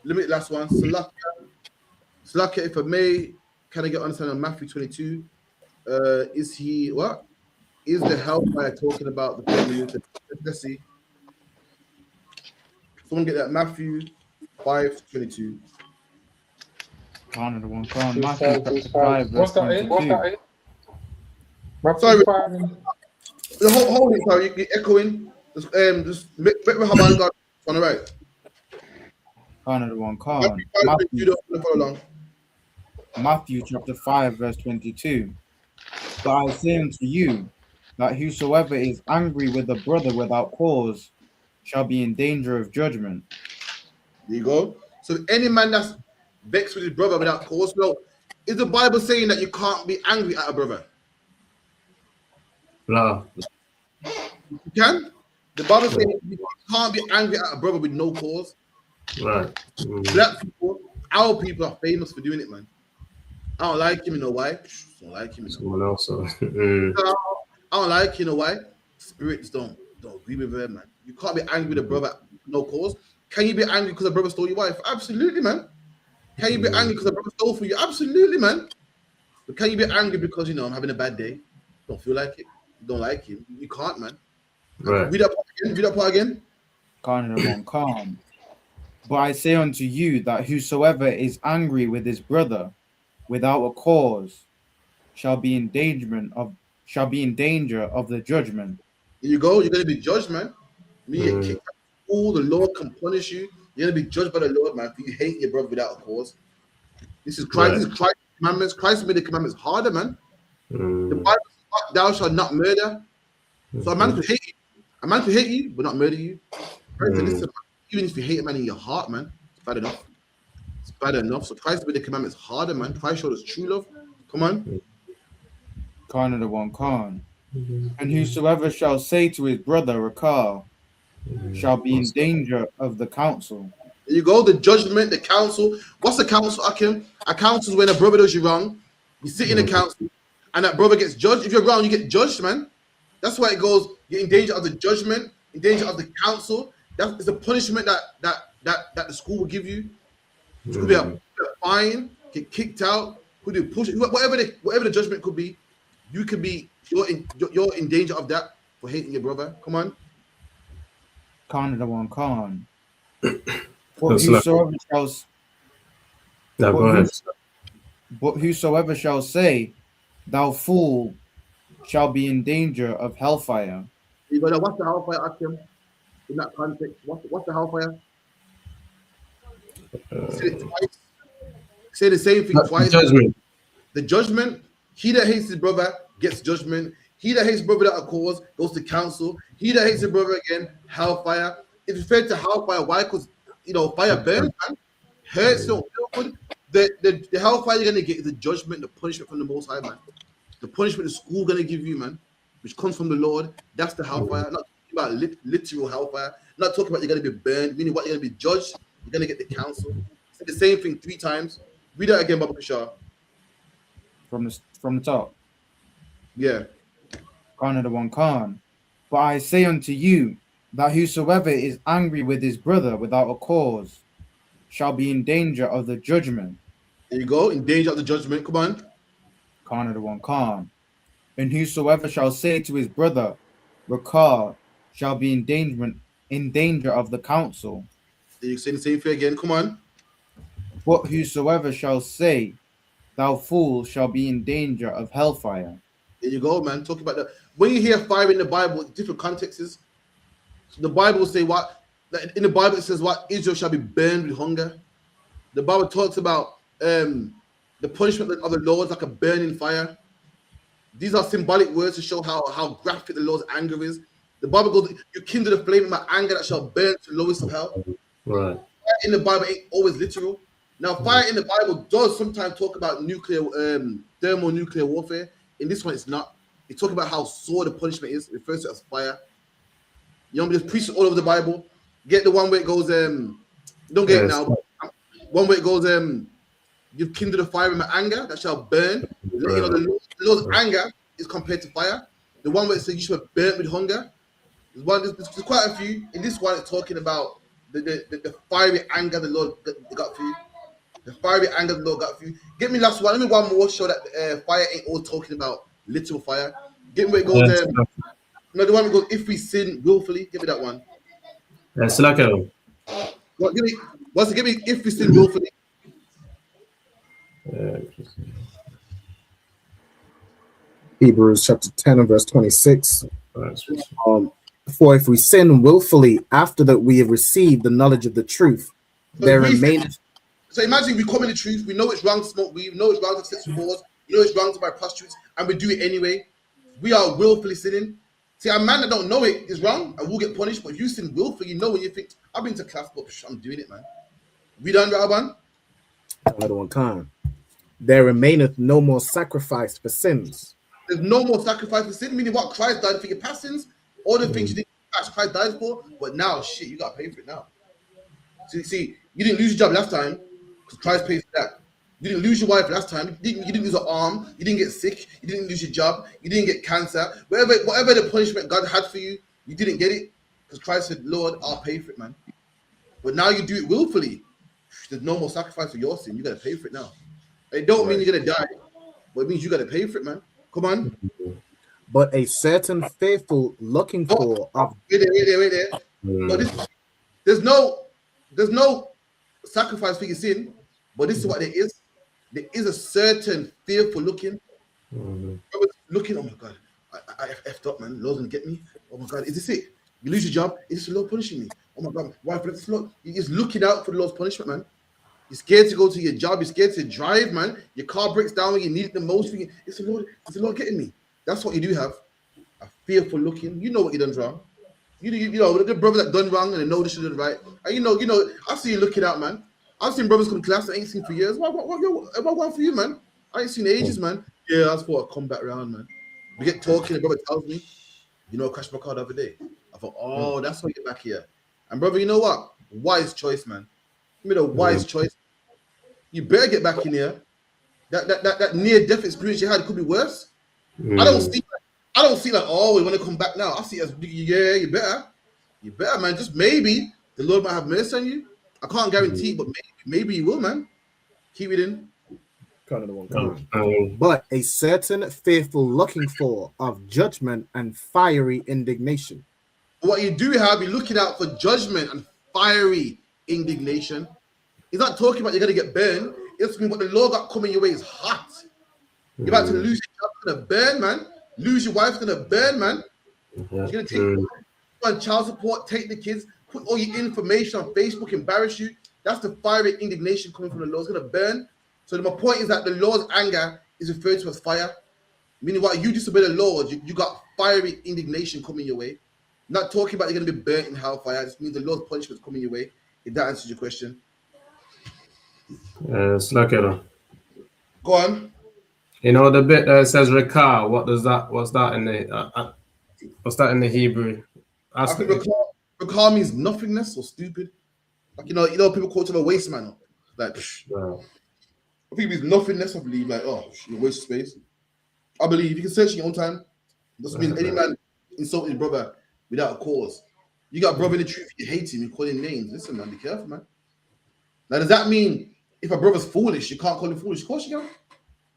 Limit last one. Salakia, if I may, can I get understanding of Matthew 22? Is he what? Is the hellfire talking about the family? Let's see. Someone get that. Matthew 5:22. Matthew chapter 5, verse 22. Sorry, hold it, sorry, you're echoing. Just make Haban God on the right. Matthew chapter 5, verse 22. But I say unto you that whosoever is angry with a brother without cause shall be in danger of judgment. There you go. So any man that's vexed with his brother without cause, no, is the Bible saying that you can't be angry at a brother? No. You can. The Bible says you can't be angry at a brother with no cause. Right. Black people, our people are famous for doing it, man. I don't like him, you know why? I don't like him, you know. Someone else. I don't like, you know why? Spirits don't agree with her, man. You can't be angry with a brother with no cause. Can you be angry because a brother stole your wife? Absolutely, man. Can you be angry because a brother stole for you? Absolutely, man. But can you be angry because, you know, I'm having a bad day? Don't feel like it. You don't like him. You can't, man. Right. Read that part again. Calm. But I say unto you that whosoever is angry with his brother without a cause shall be in danger of the judgment. Here you go. You're going to be judged, man. Kicked out of school, the Lord can punish you. You're going to be judged by the Lord, man, for you hate your brother without a cause. This is Christ. Right. This is Christ's commandments. Christ made the commandments harder, man. The Bible says, thou shalt not murder. So a man could hate you. A man could hate you, but not murder you. Listen, even if you hate a man in your heart, man, it's bad enough. It's bad enough. So Christ made the commandments harder, man. Christ showed us true love. Come on. And whosoever shall say to his brother, Rakar, shall be in danger of the council. There you go, the judgment, the council. What's the council, Akim? A council is when a brother does you wrong. You sit in a council, and that brother gets judged. If you're wrong, you get judged, man. That's why it goes, you're in danger of the judgment, in danger of the council. That is the punishment that the school will give you. It could be a fine, get kicked out, could be push, whatever the judgment could be. You could be, you're in danger of that for hating your brother. Come on. Canada one Khan. But That's like- whosoever shall No, but go ahead. but whosoever shall say, "Thou fool," shall be in danger of hellfire. You go, what's the hellfire, Akim? In that context, what's the hellfire? Say it twice. Say the same thing twice. Judgment. The judgment. He that hates his brother gets judgment. He that hates his brother without a cause goes to council. He that hates his brother again, hellfire. It's referred to hellfire. Why? Because fire burns, man. Hurts, don't feel good. The hellfire you're gonna get is the judgment, the punishment from the Most High, man. The punishment the school gonna give you, man, which comes from the Lord. That's the hellfire. Not talking about literal hellfire. Not talking about you're gonna be burned, meaning what you're gonna be judged. You're gonna get the counsel. It's the same thing 3 times. Read that again, Baba Bashar. From the top. Yeah. Canada one Khan. But I say unto you that whosoever is angry with his brother without a cause shall be in danger of the judgment. There you go, in danger of the judgment. Come on. Canada one Khan. And whosoever shall say to his brother, Rakar, shall be in danger of the council. Then you say the same thing again. Come on. But whosoever shall say, Thou fool, shall be in danger of hellfire. There you go, man. Talk about that. When you hear fire in the Bible, different contexts. The Bible will say what? In the Bible it says what? Israel shall be burned with hunger. The Bible talks about the punishment of the Lord like a burning fire. These are symbolic words to show how graphic the Lord's anger is. The Bible goes, "You kindle the flame of my anger that shall burn to the lowest of hell." Right. Fire in the Bible ain't always literal. Now, fire in the Bible does sometimes talk about thermonuclear warfare. In this one, it's not. It's talking about how sore the punishment is. It refers to it as fire. You know, just preach it all over the Bible. Get the one where it goes, don't get it now. One where it goes, you've kindled the fire in my anger that shall burn. You know, the Lord's anger is compared to fire. The one where it says you shall be burnt with hunger. There's quite a few. In this one, it's talking about the fiery anger the Lord got for you. The fiery anger the Lord got for you. Get me last one. Let me one more show that fire ain't all talking about literal fire. Get me where it goes. No, the one that goes, if we sin willfully. Give me that one. It's like a. What? Give me if we sin willfully. Hebrews chapter 10 and verse 26. For if we sin willfully after that we have received the knowledge of the truth, there remaineth. So imagine we come in the truth, we know it's wrong to smoke weed, we know it's wrong to have sex with whores, we know it's wrong to buy prostitutes, and we do it anyway. We are willfully sinning. See, a man that don't know it is wrong and will get punished, but if you sin willfully, you know when you think, I've been to class, but I'm doing it, man. We done, Raban? Another one time. There remaineth no more sacrifice for sins. There's no more sacrifice for sin, meaning what? Christ died for your past sins, all the things you didn't catch, Christ died for, but now, shit, you got to pay for it now. See, you didn't lose your job last time because Christ pays for that. You didn't lose your wife last time. You didn't lose your arm. You didn't get sick. You didn't lose your job. You didn't get cancer. Whatever the punishment God had for you, you didn't get it because Christ said, Lord, I'll pay for it, man. But now you do it willfully. There's no more sacrifice for your sin. You got to pay for it now. It don't mean you're going to die, but it means you got to pay for it, man. Come on. But a certain faithful looking for of... Wait there. But there's no sacrifice for your sin, but this is what there is. There is a certain fearful looking. Looking, oh my God, I effed up, man. The Lord's gonna get me. Oh my God, is this it? You lose your job, is this the Lord punishing me? Oh my God, why for this Lord? You're just looking out for the Lord's punishment, man. You're scared to go to your job, you're scared to drive, man. Your car breaks down when you need it the most. It's the Lord getting me. That's what you do have. A fearful looking. You know what you done wrong. You know the brother that done wrong and they know they should have done right. And you know, I see you looking out, man. I've seen brothers come to class I ain't seen for years. What going for you, man? I ain't seen ages, man. Yeah, I just thought I'd come back around, man. We get talking, and brother tells me, you know, I crashed my car the other day. I thought, oh, that's why you get back here. And brother, you know what? Wise choice, man. You made a wise choice. You better get back in here. That near-death experience you had could be worse. I don't see like, oh, we want to come back now. I see as, yeah, you better, man. Just maybe the Lord might have mercy on you. I can't guarantee, but maybe he will, man. Keep it in. But a certain fearful looking for of judgment and fiery indignation. What you do have, you're looking out for judgment and fiery indignation. He's not talking about you're going to get burned. It's what the law got coming your way is hot. You're about to lose your job, it's going to burn, man. Lose your wife, it's going to burn, man. You're going to take on child support, take the kids, put all your information on Facebook, embarrass you. That's the fiery indignation coming from the law. It's going to burn. So my point is that the Lord's anger is referred to as fire. Meaning what you disobey the Lord, you got fiery indignation coming your way. Not talking about you're going to be burnt in hellfire. This means the Lord's punishment is coming your way. If that answers your question. Slack it. Go on. You know the bit that says Rekah. What's that in the Hebrew? I think Rekah means nothingness or stupid. Like you know, people call it a waste man. Like I think it means nothingness. I believe like you waste space. I believe you can search in your own time. Doesn't mean any man insulting his brother without a cause. You got a brother in the truth, you hate him, you call him names. Listen, man, be careful, man. Now, does that mean if a brother's foolish, you can't call him foolish? Of course you can.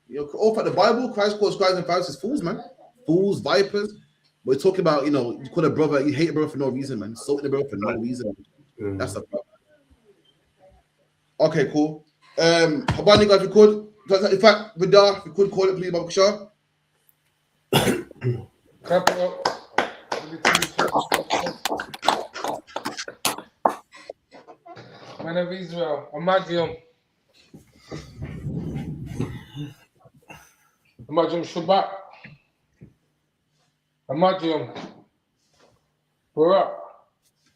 You know, all throughout the Bible, Christ calls scribes and Pharisees fools, man. Fools, vipers. We're talking about, you call a brother, you hate a brother for no reason, man. Insulting a brother for no reason. That's the problem. Okay, cool. Habani, guys, if you could. In fact, Vidar, if you could call it, please, Baba Kishar. Clap it up. Man of Israel, Imagine Shabbat, Imagine Barak,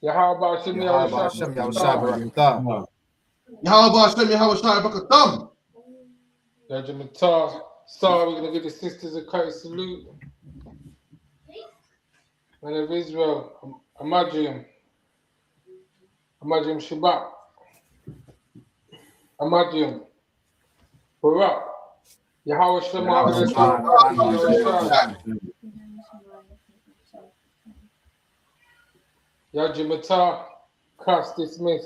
Yahweh Hashem Yahushua, Yajimatar, Star, we're going to give the sisters a courtesy salute. Man of Israel, Imagine Shabbat, Imagine Barak, Yahweh Shema, Yajimatar, class dismissed.